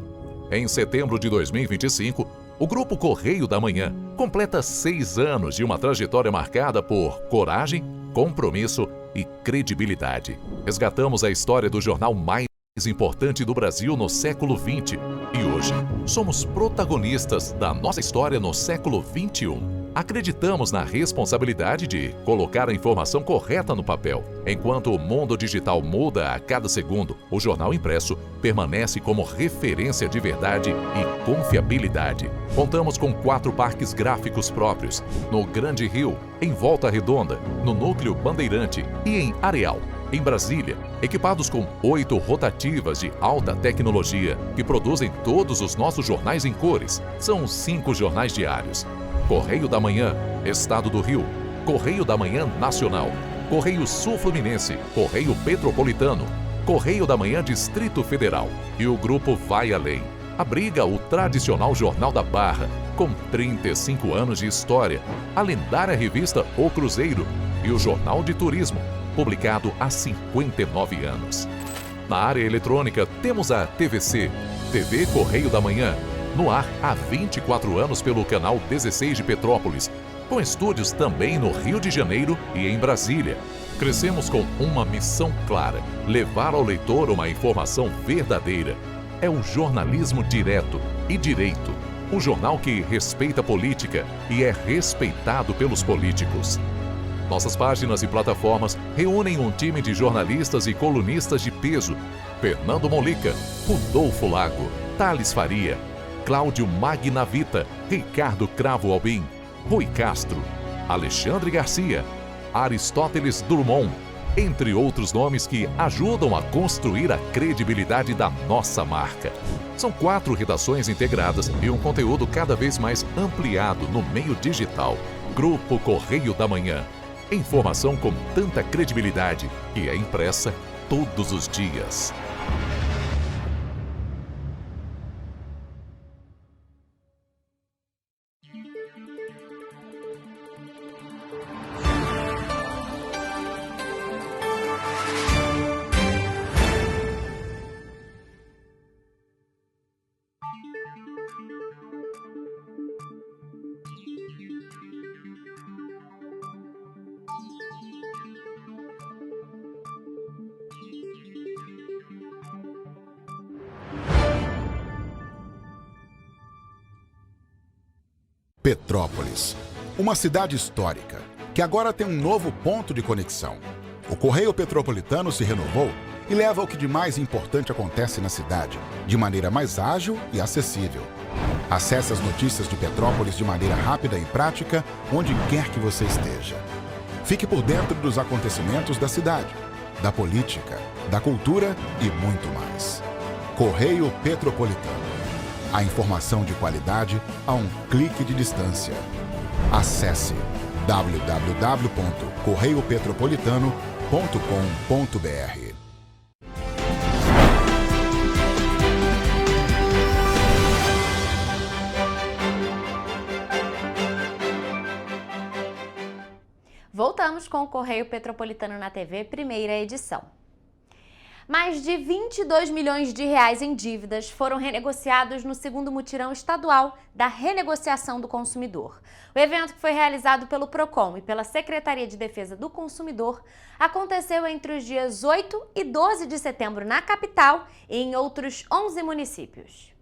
Em setembro de 2025, o Grupo Correio da Manhã completa 6 anos de uma trajetória marcada por coragem, compromisso e credibilidade. Resgatamos a história do jornal mais importante do Brasil no século XX e hoje somos protagonistas da nossa história no século XXI. Acreditamos na responsabilidade de colocar a informação correta no papel. Enquanto o mundo digital muda a cada segundo, o jornal impresso permanece como referência de verdade e confiabilidade. Contamos com 4 parques gráficos próprios, no Grande Rio, em Volta Redonda, no Núcleo Bandeirante e em Areal, em Brasília, equipados com 8 rotativas de alta tecnologia que produzem todos os nossos jornais em cores. São 5 jornais diários. Correio da Manhã, Estado do Rio, Correio da Manhã Nacional, Correio Sul-Fluminense, Correio Petropolitano, Correio da Manhã Distrito Federal e o Grupo Vai Além. Abriga o tradicional Jornal da Barra, com 35 anos de história, a lendária revista O Cruzeiro e o Jornal de Turismo, publicado há 59 anos. Na área eletrônica temos a TVC, TV Correio da Manhã, no ar há 24 anos pelo canal 16 de Petrópolis, com estúdios também no Rio de Janeiro e em Brasília. Crescemos com uma missão clara: levar ao leitor uma informação verdadeira. É um jornalismo direto e direito, um jornal que respeita a política e é respeitado pelos políticos. Nossas páginas e plataformas reúnem um time de jornalistas e colunistas de peso: Fernando Molica, Rodolfo Lago, Thales Faria, Cláudio Magnavita, Ricardo Cravo Albim, Rui Castro, Alexandre Garcia, Aristóteles Drummond, entre outros nomes que ajudam a construir a credibilidade da nossa marca. São 4 redações integradas e um conteúdo cada vez mais ampliado no meio digital. Grupo Correio da Manhã. Informação com tanta credibilidade que é impressa todos os dias. Petrópolis, uma cidade histórica, que agora tem um novo ponto de conexão. O Correio Petropolitano se renovou e leva o que de mais importante acontece na cidade, de maneira mais ágil e acessível. Acesse as notícias de Petrópolis de maneira rápida e prática, onde quer que você esteja. Fique por dentro dos acontecimentos da cidade. da política, da cultura e muito mais. Correio Petropolitano. A informação de qualidade a um clique de distância. Acesse www.correiopetropolitano.com.br. Voltamos com o Correio Petropolitano na TV, primeira edição. Mais de 22 milhões de reais em dívidas foram renegociados no segundo mutirão estadual da renegociação do consumidor. O evento, que foi realizado pelo Procon e pela Secretaria de Defesa do Consumidor, aconteceu entre os dias 8 e 12 de setembro na capital e em outros 11 municípios.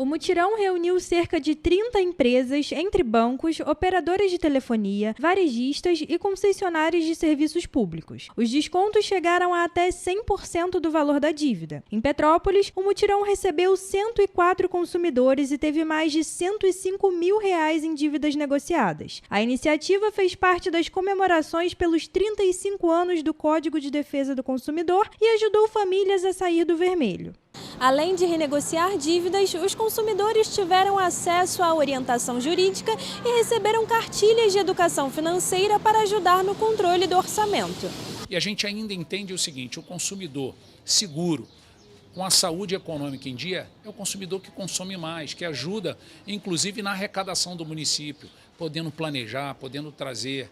O mutirão reuniu cerca de 30 empresas, entre bancos, operadoras de telefonia, varejistas e concessionárias de serviços públicos. Os descontos chegaram a até 100% do valor da dívida. Em Petrópolis, o mutirão recebeu 104 consumidores e teve mais de R$ 105 mil em dívidas negociadas. A iniciativa fez parte das comemorações pelos 35 anos do Código de Defesa do Consumidor e ajudou famílias a sair do vermelho. Além de renegociar dívidas, os consumidores tiveram acesso à orientação jurídica e receberam cartilhas de educação financeira para ajudar no controle do orçamento. E a gente ainda entende o seguinte: o consumidor seguro, com a saúde econômica em dia, é o consumidor que consome mais, que ajuda, inclusive, na arrecadação do município, podendo planejar, podendo trazer,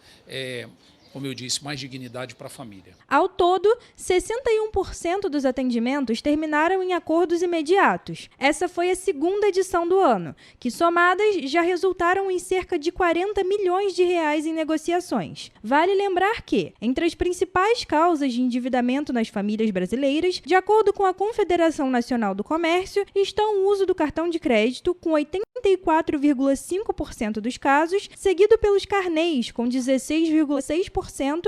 como eu disse, mais dignidade para a família. Ao todo, 61% dos atendimentos terminaram em acordos imediatos. Essa foi a segunda edição do ano, que somadas já resultaram em cerca de 40 milhões de reais em negociações. Vale lembrar que, entre as principais causas de endividamento nas famílias brasileiras, de acordo com a Confederação Nacional do Comércio, estão o uso do cartão de crédito, com 84,5% dos casos, seguido pelos carnês, com 16,6%,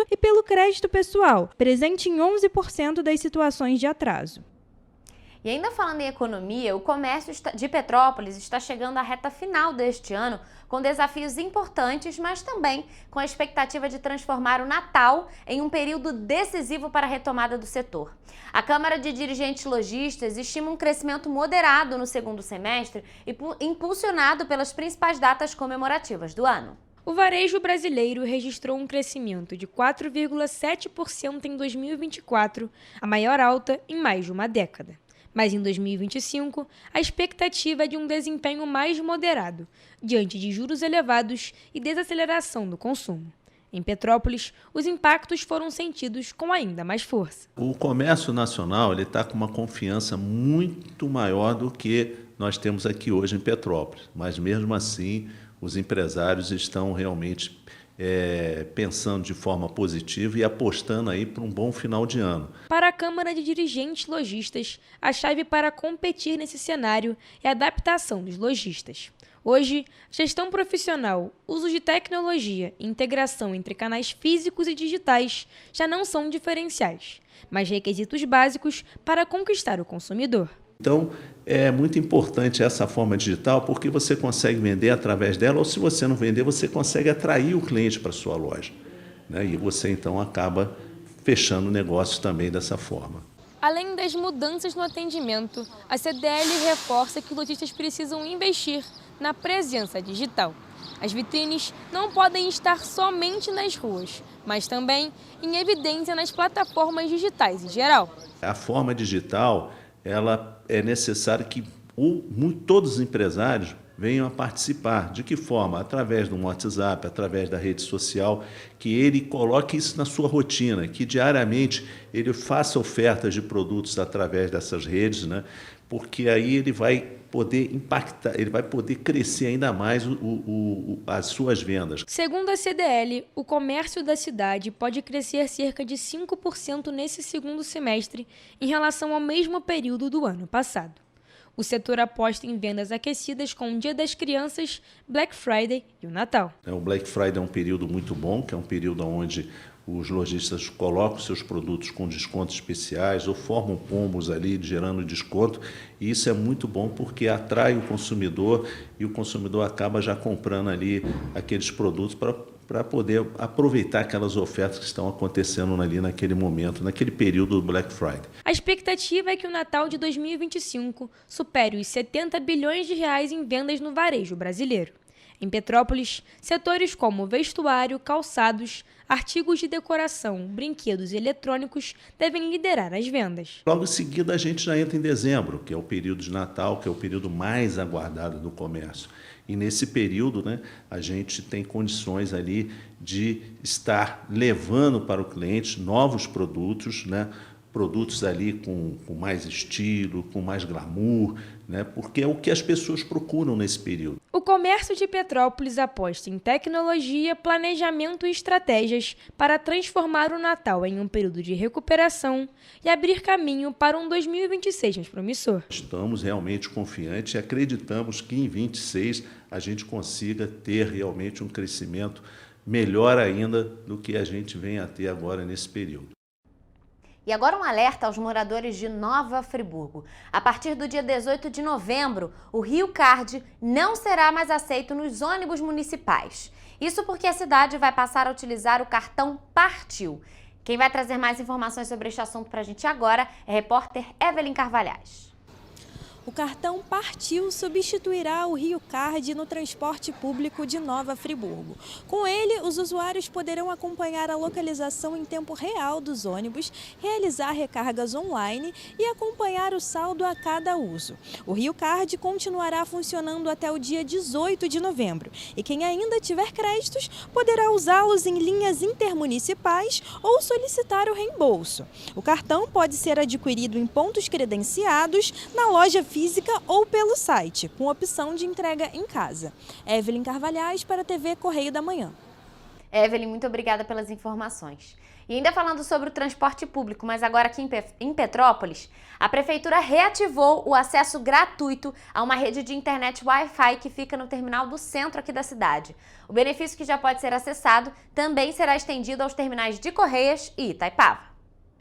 e pelo crédito pessoal, presente em 11% das situações de atraso. E ainda falando em economia, o comércio de Petrópolis está chegando à reta final deste ano, com desafios importantes, mas também com a expectativa de transformar o Natal em um período decisivo para a retomada do setor. A Câmara de Dirigentes Lojistas estima um crescimento moderado no segundo semestre, impulsionado pelas principais datas comemorativas do ano. O varejo brasileiro registrou um crescimento de 4,7% em 2024, a maior alta em mais de uma década. Mas em 2025, a expectativa é de um desempenho mais moderado, diante de juros elevados e desaceleração do consumo. Em Petrópolis, os impactos foram sentidos com ainda mais força. O comércio nacional está com uma confiança muito maior do que nós temos aqui hoje em Petrópolis, mas mesmo assim os empresários estão realmente pensando de forma positiva e apostando aí para um bom final de ano. Para a Câmara de Dirigentes Lojistas, a chave para competir nesse cenário é a adaptação dos lojistas. Hoje, gestão profissional, uso de tecnologia e integração entre canais físicos e digitais já não são diferenciais, mas requisitos básicos para conquistar o consumidor. Então, é muito importante essa forma digital porque você consegue vender através dela, ou se você não vender, você consegue atrair o cliente para a sua loja, né? E você, então, acaba fechando negócios também dessa forma. Além das mudanças no atendimento, a CDL reforça que os lojistas precisam investir na presença digital. As vitrines não podem estar somente nas ruas, mas também em evidência nas plataformas digitais em geral. A forma digital, ela é necessário que todos os empresários venham a participar. De que forma? Através do WhatsApp, através da rede social, que ele coloque isso na sua rotina, que diariamente ele faça ofertas de produtos através dessas redes, né? Porque aí ele vai poder impactar, ele vai poder crescer ainda mais as suas vendas. Segundo a CDL, o comércio da cidade pode crescer cerca de 5% nesse segundo semestre em relação ao mesmo período do ano passado. O setor aposta em vendas aquecidas com o Dia das Crianças, Black Friday e o Natal. O Black Friday é um período muito bom, que é um período onde os lojistas colocam seus produtos com descontos especiais ou formam combos ali gerando desconto, e isso é muito bom porque atrai o consumidor e o consumidor acaba já comprando ali aqueles produtos para para poder aproveitar aquelas ofertas que estão acontecendo ali naquele momento, naquele período do Black Friday. A expectativa é que o Natal de 2025 supere os 70 bilhões de reais em vendas no varejo brasileiro. Em Petrópolis, setores como vestuário, calçados, artigos de decoração, brinquedos e eletrônicos devem liderar as vendas. Logo em seguida, a gente já entra em dezembro, que é o período de Natal, que é o período mais aguardado do comércio. E nesse período, né, a gente tem condições ali de estar levando para o cliente novos produtos, né, produtos ali com mais estilo, com mais glamour, né, porque é o que as pessoas procuram nesse período. O comércio de Petrópolis aposta em tecnologia, planejamento e estratégias para transformar o Natal em um período de recuperação e abrir caminho para um 2026 mais promissor. Estamos realmente confiantes e acreditamos que em 2026 a gente consiga ter realmente um crescimento melhor ainda do que a gente vem a ter agora nesse período. E agora um alerta aos moradores de Nova Friburgo. A partir do dia 18 de novembro, o Rio Card não será mais aceito nos ônibus municipais. Isso porque a cidade vai passar a utilizar o cartão Partiu. Quem vai trazer mais informações sobre este assunto para a gente agora é a repórter Evelyn Carvalhais. O cartão Partiu substituirá o Rio Card no transporte público de Nova Friburgo. Com ele, os usuários poderão acompanhar a localização em tempo real dos ônibus, realizar recargas online e acompanhar o saldo a cada uso. O Rio Card continuará funcionando até o dia 18 de novembro e quem ainda tiver créditos poderá usá-los em linhas intermunicipais ou solicitar o reembolso. O cartão pode ser adquirido em pontos credenciados, na loja física ou pelo site, com opção de entrega em casa. Evelyn Carvalhais para a TV Correio da Manhã. Evelyn, muito obrigada pelas informações. E ainda falando sobre o transporte público, mas agora aqui em Petrópolis, a Prefeitura reativou o acesso gratuito a uma rede de internet Wi-Fi que fica no terminal do centro aqui da cidade. O benefício, que já pode ser acessado, também será estendido aos terminais de Correias e Itaipava.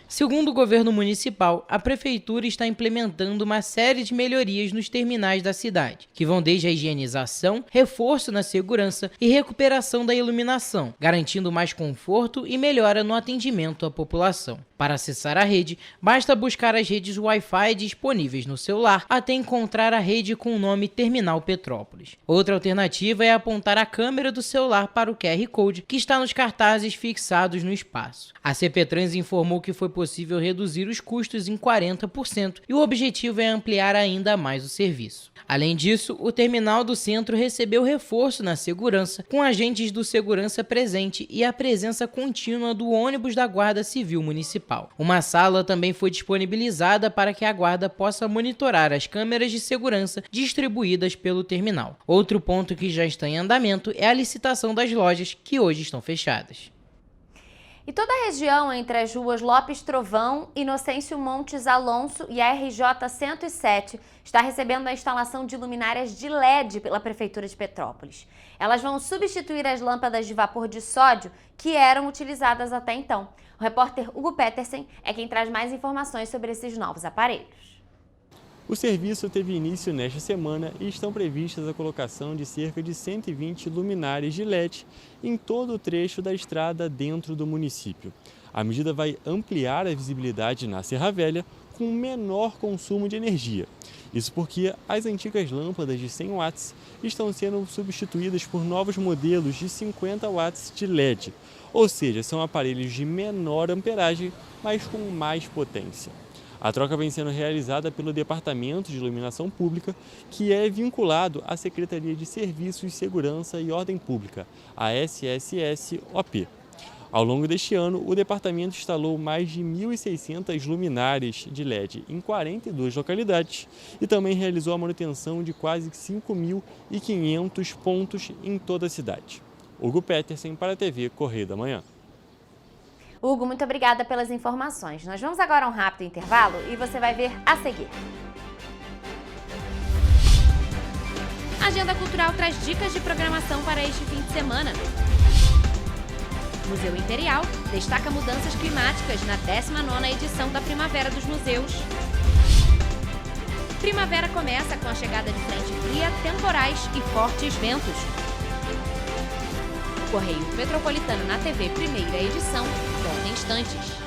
Segundo o governo municipal, a prefeitura está implementando uma série de melhorias nos terminais da cidade, que vão desde a higienização, reforço na segurança e recuperação da iluminação, garantindo mais conforto e melhora no atendimento à população. Para acessar a rede, basta buscar as redes Wi-Fi disponíveis no celular até encontrar a rede com o nome Terminal Petrópolis. Outra alternativa é apontar a câmera do celular para o QR Code que está nos cartazes fixados no espaço. A CPTrans informou que foi possível reduzir os custos em 40% e o objetivo é ampliar ainda mais o serviço. Além disso, o terminal do centro recebeu reforço na segurança, com agentes do segurança presente e a presença contínua do ônibus da Guarda Civil Municipal. Uma sala também foi disponibilizada para que a Guarda possa monitorar as câmeras de segurança distribuídas pelo terminal. Outro ponto que já está em andamento é a licitação das lojas, que hoje estão fechadas. E toda a região entre as ruas Lopes Trovão, Inocêncio Montes Alonso e a RJ 107 está recebendo a instalação de luminárias de LED pela Prefeitura de Petrópolis. Elas vão substituir as lâmpadas de vapor de sódio que eram utilizadas até então. O repórter Hugo Petersen é quem traz mais informações sobre esses novos aparelhos. O serviço teve início nesta semana e estão previstas a colocação de cerca de 120 luminárias de LED em todo o trecho da estrada dentro do município. A medida vai ampliar a visibilidade na Serra Velha com menor consumo de energia. Isso porque as antigas lâmpadas de 100 watts estão sendo substituídas por novos modelos de 50 watts de LED, ou seja, são aparelhos de menor amperagem, mas com mais potência. A troca vem sendo realizada pelo Departamento de Iluminação Pública, que é vinculado à Secretaria de Serviços, Segurança e Ordem Pública, a SSSOP. Ao longo deste ano, o departamento instalou mais de 1.600 luminárias de LED em 42 localidades e também realizou a manutenção de quase 5.500 pontos em toda a cidade. Hugo Petersen para a TV Correio da Manhã. Hugo, muito obrigada pelas informações. Nós vamos agora a um rápido intervalo e você vai ver a seguir. A Agenda Cultural traz dicas de programação para este fim de semana. Museu Imperial destaca mudanças climáticas na 19ª edição da Primavera dos Museus. Primavera começa com a chegada de frente fria, temporais e fortes ventos. Correio Petropolitano na TV, primeira edição, volta em instantes.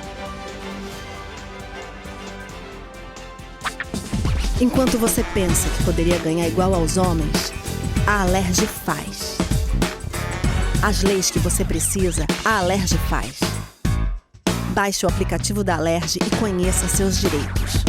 Enquanto você pensa que poderia ganhar igual aos homens, a Alerj faz. As leis que você precisa, a Alerj faz. Baixe o aplicativo da Alerj e conheça seus direitos.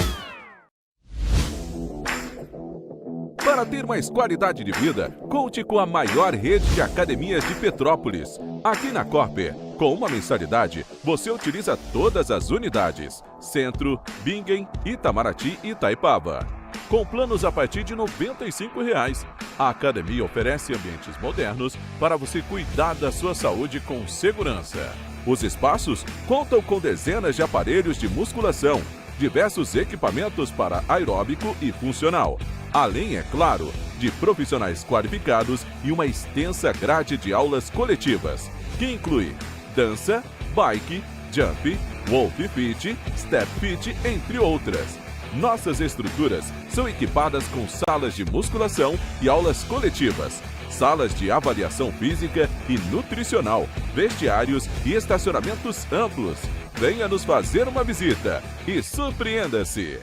Para ter mais qualidade de vida, conte com a maior rede de academias de Petrópolis. Aqui na Corper, com uma mensalidade, você utiliza todas as unidades: Centro, Bingen, Itamaraty e Itaipava. Com planos a partir de R$ 95,00. A academia oferece ambientes modernos para você cuidar da sua saúde com segurança. Os espaços contam com dezenas de aparelhos de musculação, diversos equipamentos para aeróbico e funcional, além, é claro, de profissionais qualificados e uma extensa grade de aulas coletivas, que inclui dança, bike, jump, wolf fit, step fit, entre outras. Nossas estruturas são equipadas com salas de musculação e aulas coletivas, salas de avaliação física e nutricional, vestiários e estacionamentos amplos. Venha nos fazer uma visita e surpreenda-se!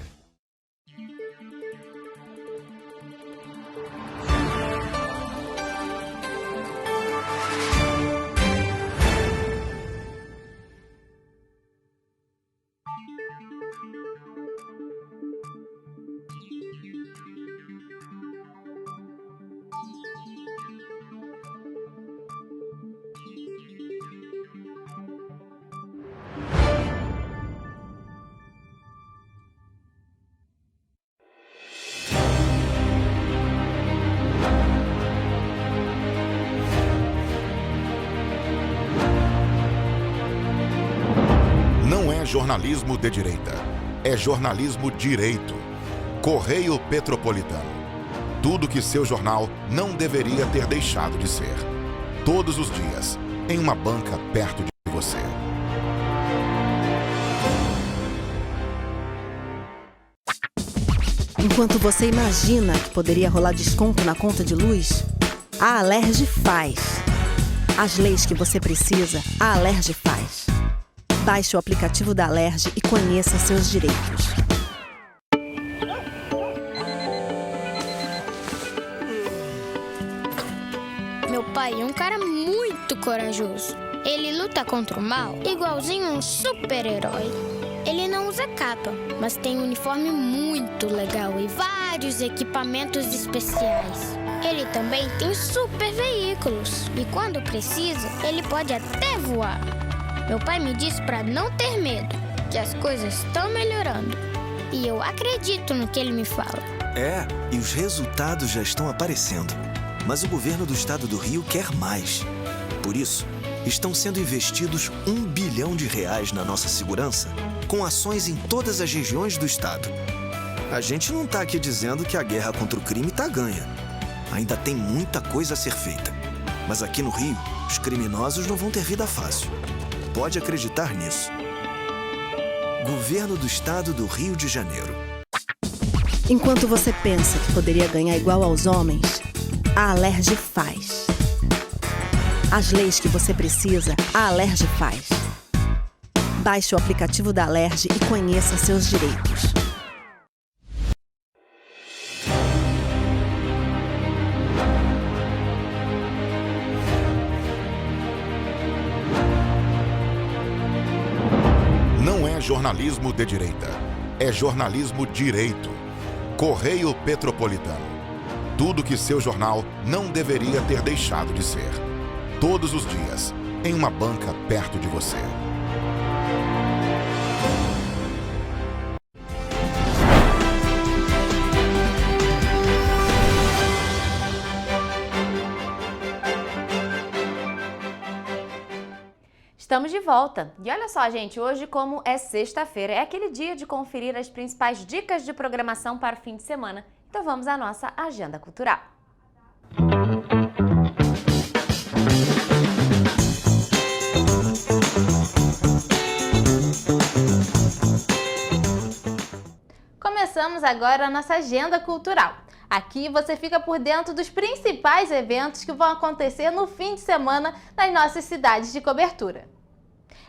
Jornalismo de direita. É jornalismo direito. Correio Petropolitano. Tudo que seu jornal não deveria ter deixado de ser. Todos os dias, em uma banca perto de você. Enquanto você imagina que poderia rolar desconto na conta de luz, a Alerj faz. As leis que você precisa, a Alerj faz. Baixe o aplicativo da Alerj e conheça seus direitos. Meu pai é um cara muito corajoso. Ele luta contra o mal igualzinho um super-herói. Ele não usa capa, mas tem um uniforme muito legal e vários equipamentos especiais. Ele também tem super veículos e quando precisa, ele pode até voar. Meu pai me disse para não ter medo, que as coisas estão melhorando. E eu acredito no que ele me fala. É, e os resultados já estão aparecendo. Mas o governo do estado do Rio quer mais. Por isso, estão sendo investidos R$ 1 bilhão na nossa segurança, com ações em todas as regiões do estado. A gente não está aqui dizendo que a guerra contra o crime está ganha. Ainda tem muita coisa a ser feita. Mas aqui no Rio, os criminosos não vão ter vida fácil. Pode acreditar nisso. Governo do Estado do Rio de Janeiro. Enquanto você pensa que poderia ganhar igual aos homens, a Alerj faz. As leis que você precisa, a Alerj faz. Baixe o aplicativo da Alerj e conheça seus direitos. Jornalismo de direita. É jornalismo direito. Correio Petropolitano. Tudo que seu jornal não deveria ter deixado de ser. Todos os dias, em uma banca perto de você. Estamos de volta. E olha só, gente, hoje, como é sexta-feira, é aquele dia de conferir as principais dicas de programação para o fim de semana. Então vamos à nossa agenda cultural. Começamos agora a nossa agenda cultural. Aqui você fica por dentro dos principais eventos que vão acontecer no fim de semana nas nossas cidades de cobertura.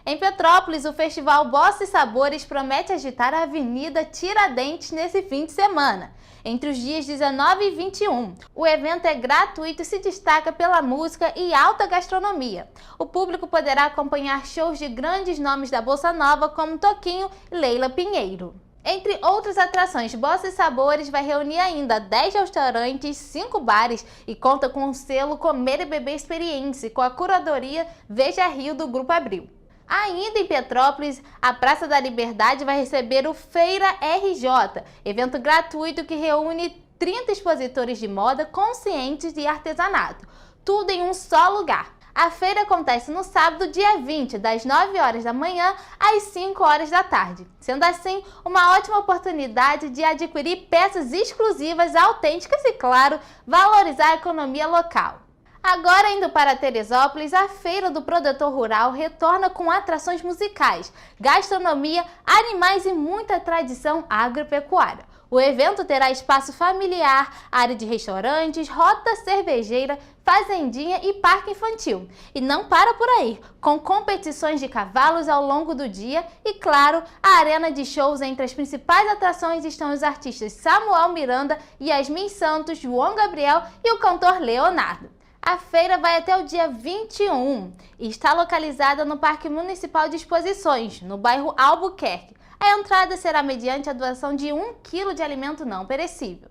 Em Petrópolis, o festival Bossa e Sabores promete agitar a Avenida Tiradentes nesse fim de semana, entre os dias 19 e 21. O evento é gratuito e se destaca pela música e alta gastronomia. O público poderá acompanhar shows de grandes nomes da Bossa Nova como Toquinho e Leila Pinheiro. Entre outras atrações, Bossa e Sabores vai reunir ainda 10 restaurantes, 5 bares e conta com o selo Comer e Beber Experiência, com a curadoria Veja Rio do Grupo Abril. Ainda em Petrópolis, a Praça da Liberdade vai receber o Feira RJ, evento gratuito que reúne 30 expositores de moda conscientes e artesanato, tudo em um só lugar. A feira acontece no sábado, dia 20, das 9 horas da manhã às 5 horas da tarde. Sendo assim, uma ótima oportunidade de adquirir peças exclusivas, autênticas e, claro, valorizar a economia local. Agora, indo para Teresópolis, a Feira do Produtor Rural retorna com atrações musicais, gastronomia, animais e muita tradição agropecuária. O evento terá espaço familiar, área de restaurantes, rota cervejeira, fazendinha e parque infantil. E não para por aí, com competições de cavalos ao longo do dia e, claro, a arena de shows. Entre as principais atrações estão os artistas Samuel Miranda, Yasmin Santos, João Gabriel e o cantor Leonardo. A feira vai até o dia 21 e está localizada no Parque Municipal de Exposições, no bairro Albuquerque. A entrada será mediante a doação de 1 quilo de alimento não perecível.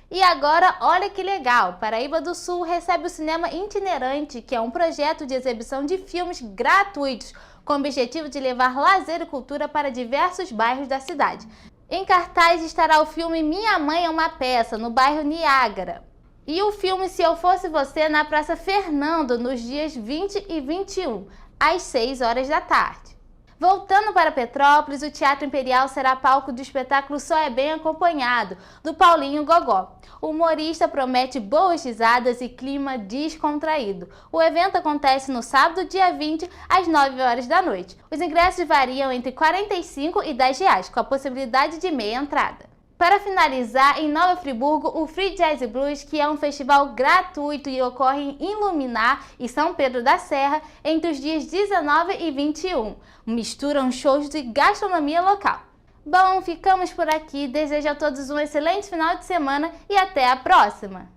E agora, olha que legal! Paraíba do Sul recebe o Cinema Itinerante, que é um projeto de exibição de filmes gratuitos, com o objetivo de levar lazer e cultura para diversos bairros da cidade. Em cartaz estará o filme Minha Mãe é uma Peça, no bairro Niágara. E o filme Se Eu Fosse Você, na Praça Fernando, nos dias 20 e 21, às 6 horas da tarde. Voltando para Petrópolis, o Teatro Imperial será palco do espetáculo Só é Bem Acompanhado, do Paulinho Gogó. O humorista promete boas risadas e clima descontraído. O evento acontece no sábado, dia 20, às 9 horas da noite. Os ingressos variam entre R$ 45 e R$ 10, com a possibilidade de meia entrada. Para finalizar, em Nova Friburgo, o Free Jazz Blues, que é um festival gratuito e ocorre em Luminar e São Pedro da Serra entre os dias 19 e 21. Misturam shows de gastronomia local. Bom, ficamos por aqui. Desejo a todos um excelente final de semana e até a próxima!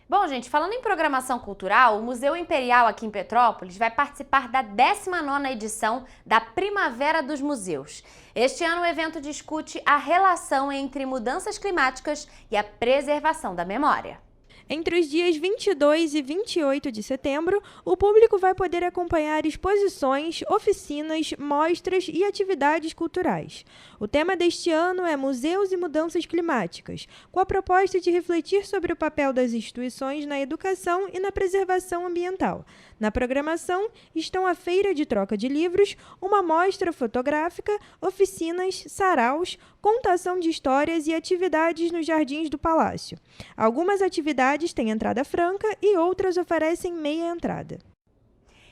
Bom, gente, falando em programação cultural, o Museu Imperial aqui em Petrópolis vai participar da 19ª edição da Primavera dos Museus. Este ano o evento discute a relação entre mudanças climáticas e a preservação da memória. Entre os dias 22 e 28 de setembro, o público vai poder acompanhar exposições, oficinas, mostras e atividades culturais. O tema deste ano é Museus e Mudanças Climáticas, com a proposta de refletir sobre o papel das instituições na educação e na preservação ambiental. Na programação estão a feira de troca de livros, uma mostra fotográfica, oficinas, saraus, contação de histórias e atividades nos jardins do Palácio. Algumas atividades têm entrada franca e outras oferecem meia entrada.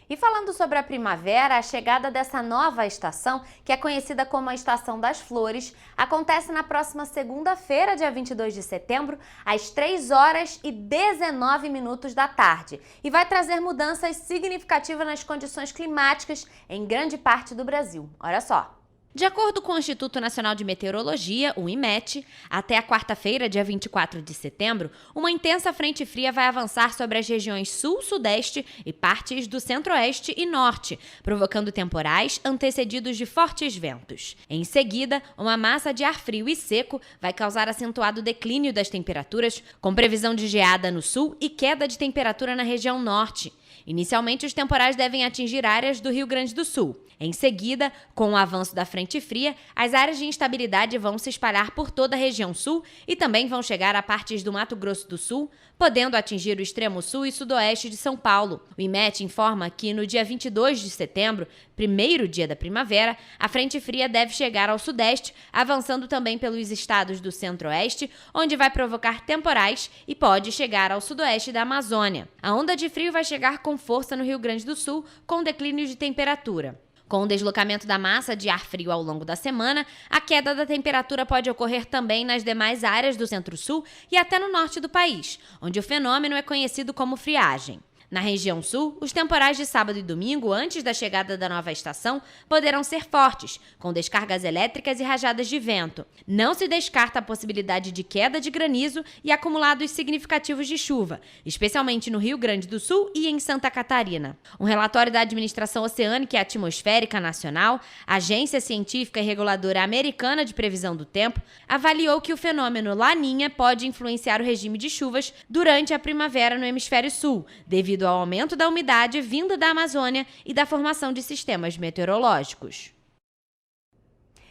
E falando sobre a primavera, a chegada dessa nova estação, que é conhecida como a Estação das Flores, acontece na próxima segunda-feira, dia 22 de setembro, às 3h19 da tarde, e vai trazer mudanças significativas nas condições climáticas em grande parte do Brasil. Olha só! De acordo com o Instituto Nacional de Meteorologia, o IMET, até a quarta-feira, dia 24 de setembro, uma intensa frente fria vai avançar sobre as regiões sul, sudeste e partes do centro-oeste e norte, provocando temporais antecedidos de fortes ventos. Em seguida, uma massa de ar frio e seco vai causar acentuado declínio das temperaturas, com previsão de geada no sul e queda de temperatura na região norte. Inicialmente, os temporais devem atingir áreas do Rio Grande do Sul. Em seguida, com o avanço da frente fria, as áreas de instabilidade vão se espalhar por toda a região sul e também vão chegar a partes do Mato Grosso do Sul, podendo atingir o extremo sul e sudoeste de São Paulo. O IMET informa que no dia 22 de setembro, primeiro dia da primavera, a frente fria deve chegar ao sudeste, avançando também pelos estados do centro-oeste, onde vai provocar temporais e pode chegar ao sudoeste da Amazônia. A onda de frio vai chegar com força no Rio Grande do Sul, com declínio de temperatura. Com o deslocamento da massa de ar frio ao longo da semana, a queda da temperatura pode ocorrer também nas demais áreas do Centro-Sul e até no norte do país, onde o fenômeno é conhecido como friagem. Na região sul, os temporais de sábado e domingo, antes da chegada da nova estação, poderão ser fortes, com descargas elétricas e rajadas de vento. Não se descarta a possibilidade de queda de granizo e acumulados significativos de chuva, especialmente no Rio Grande do Sul e em Santa Catarina. Um relatório da Administração Oceânica e Atmosférica Nacional, Agência Científica e Reguladora Americana de Previsão do Tempo, avaliou que o fenômeno Laninha pode influenciar o regime de chuvas durante a primavera no hemisfério sul, devido ao aumento da umidade vinda da Amazônia e da formação de sistemas meteorológicos.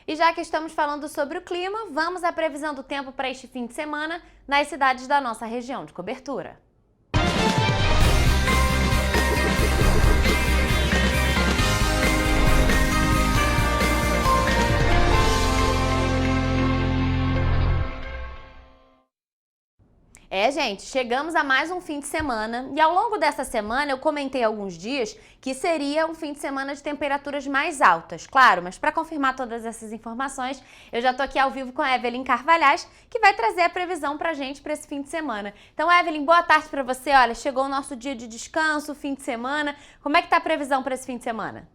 E já que estamos falando sobre o clima, vamos à previsão do tempo para este fim de semana nas cidades da nossa região de cobertura. Gente, chegamos a mais um fim de semana e ao longo dessa semana eu comentei alguns dias que seria um fim de semana de temperaturas mais altas, claro, mas para confirmar todas essas informações, eu já tô aqui ao vivo com a Evelyn Carvalhais, que vai trazer a previsão pra gente para esse fim de semana. Então, Evelyn, boa tarde para você. Olha, chegou o nosso dia de descanso, fim de semana. Como é que tá a previsão para esse fim de semana?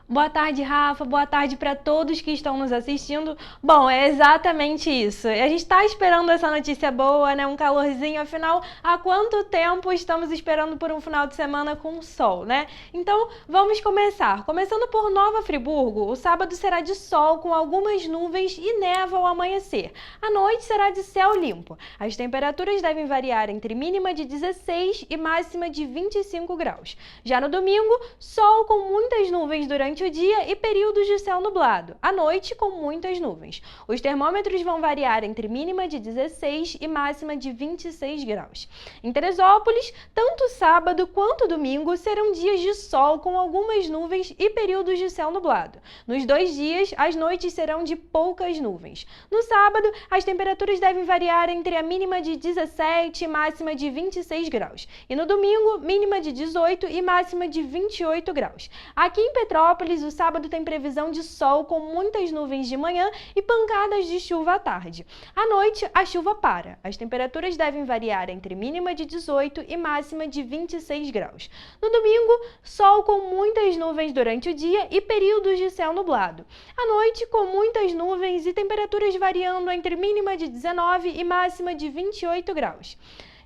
Boa tarde, Rafa. Boa tarde para todos que estão nos assistindo. Bom, é exatamente isso. A gente está esperando essa notícia boa, né? Um calorzinho. Afinal, há quanto tempo estamos esperando por um final de semana com sol, né? Então, vamos começar. Começando por Nova Friburgo, o sábado será de sol com algumas nuvens e névoa ao amanhecer. À noite será de céu limpo. As temperaturas devem variar entre mínima de 16 e máxima de 25 graus. Já no domingo, sol com muitas nuvens durante o dia e períodos de céu nublado. À noite, com muitas nuvens. Os termômetros vão variar entre mínima de 16 e máxima de 26 graus. Em Teresópolis, tanto sábado quanto domingo serão dias de sol com algumas nuvens e períodos de céu nublado. Nos 2 dias, as noites serão de poucas nuvens. No sábado, as temperaturas devem variar entre a mínima de 17 e máxima de 26 graus. E no domingo, mínima de 18 e máxima de 28 graus. Aqui em Petrópolis, o sábado tem previsão de sol com muitas nuvens de manhã e pancadas de chuva à tarde. À noite, a chuva para. As temperaturas devem variar entre mínima de 18 e máxima de 26 graus. No domingo, sol com muitas nuvens durante o dia e períodos de céu nublado. À noite, com muitas nuvens e temperaturas variando entre mínima de 19 e máxima de 28 graus.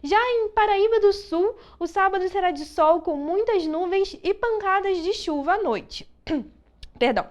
Já em Paraíba do Sul, o sábado será de sol com muitas nuvens e pancadas de chuva à noite. Perdão.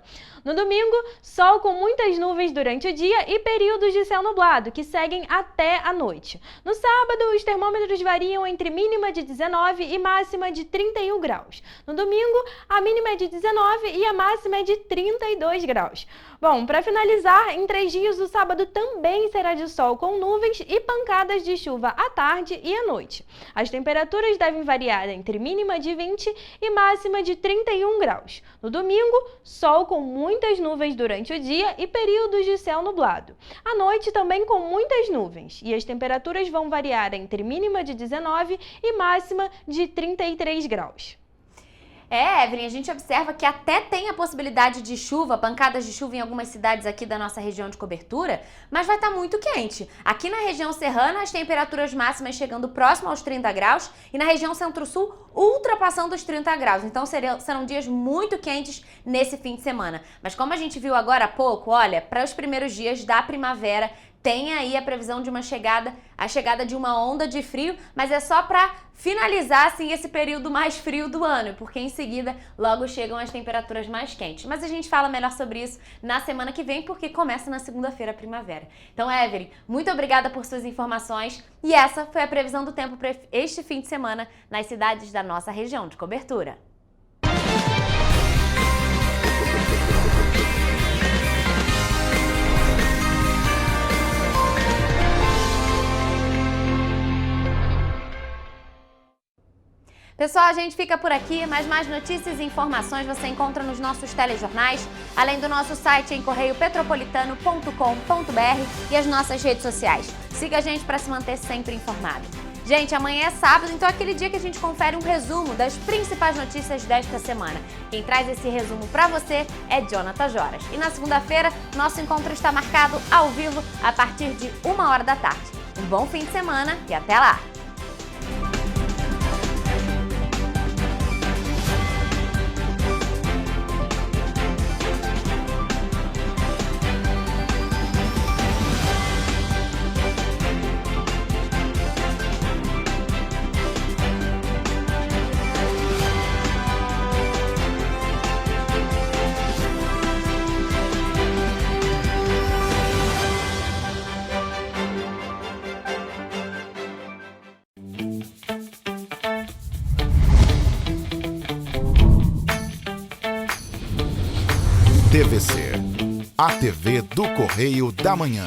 No domingo, sol com muitas nuvens durante o dia e períodos de céu nublado, que seguem até a noite. No sábado, os termômetros variam entre mínima de 19 e máxima de 31 graus. No domingo, a mínima é de 19 e a máxima é de 32 graus. Bom, para finalizar, em 3 dias, o sábado também será de sol com nuvens e pancadas de chuva à tarde e à noite. As temperaturas devem variar entre mínima de 20 e máxima de 31 graus. No domingo, sol com muitas nuvens durante o dia e períodos de céu nublado. À noite também com muitas nuvens e as temperaturas vão variar entre mínima de 19 e máxima de 33 graus. Evelyn, a gente observa que até tem a possibilidade de chuva, pancadas de chuva em algumas cidades aqui da nossa região de cobertura, mas vai estar muito quente. Aqui na região serrana, as temperaturas máximas chegando próximo aos 30 graus e na região centro-sul, ultrapassando os 30 graus. Então serão dias muito quentes nesse fim de semana. Mas como a gente viu agora há pouco, olha, para os primeiros dias da primavera, tem aí a previsão de a chegada de uma onda de frio, mas é só para finalizar assim esse período mais frio do ano, porque em seguida logo chegam as temperaturas mais quentes. Mas a gente fala melhor sobre isso na semana que vem, porque começa na segunda-feira a primavera. Então, Evelyn, muito obrigada por suas informações e essa foi a previsão do tempo para este fim de semana nas cidades da nossa região de cobertura. Pessoal, a gente fica por aqui, mas mais notícias e informações você encontra nos nossos telejornais, além do nosso site em correiopetropolitano.com.br e as nossas redes sociais. Siga a gente para se manter sempre informado. Gente, amanhã é sábado, então é aquele dia que a gente confere um resumo das principais notícias desta semana. Quem traz esse resumo pra você é Jonathan Joras. E na segunda-feira, nosso encontro está marcado ao vivo a partir de 1h da tarde. Um bom fim de semana e até lá! TVC, a TV do Correio da Manhã.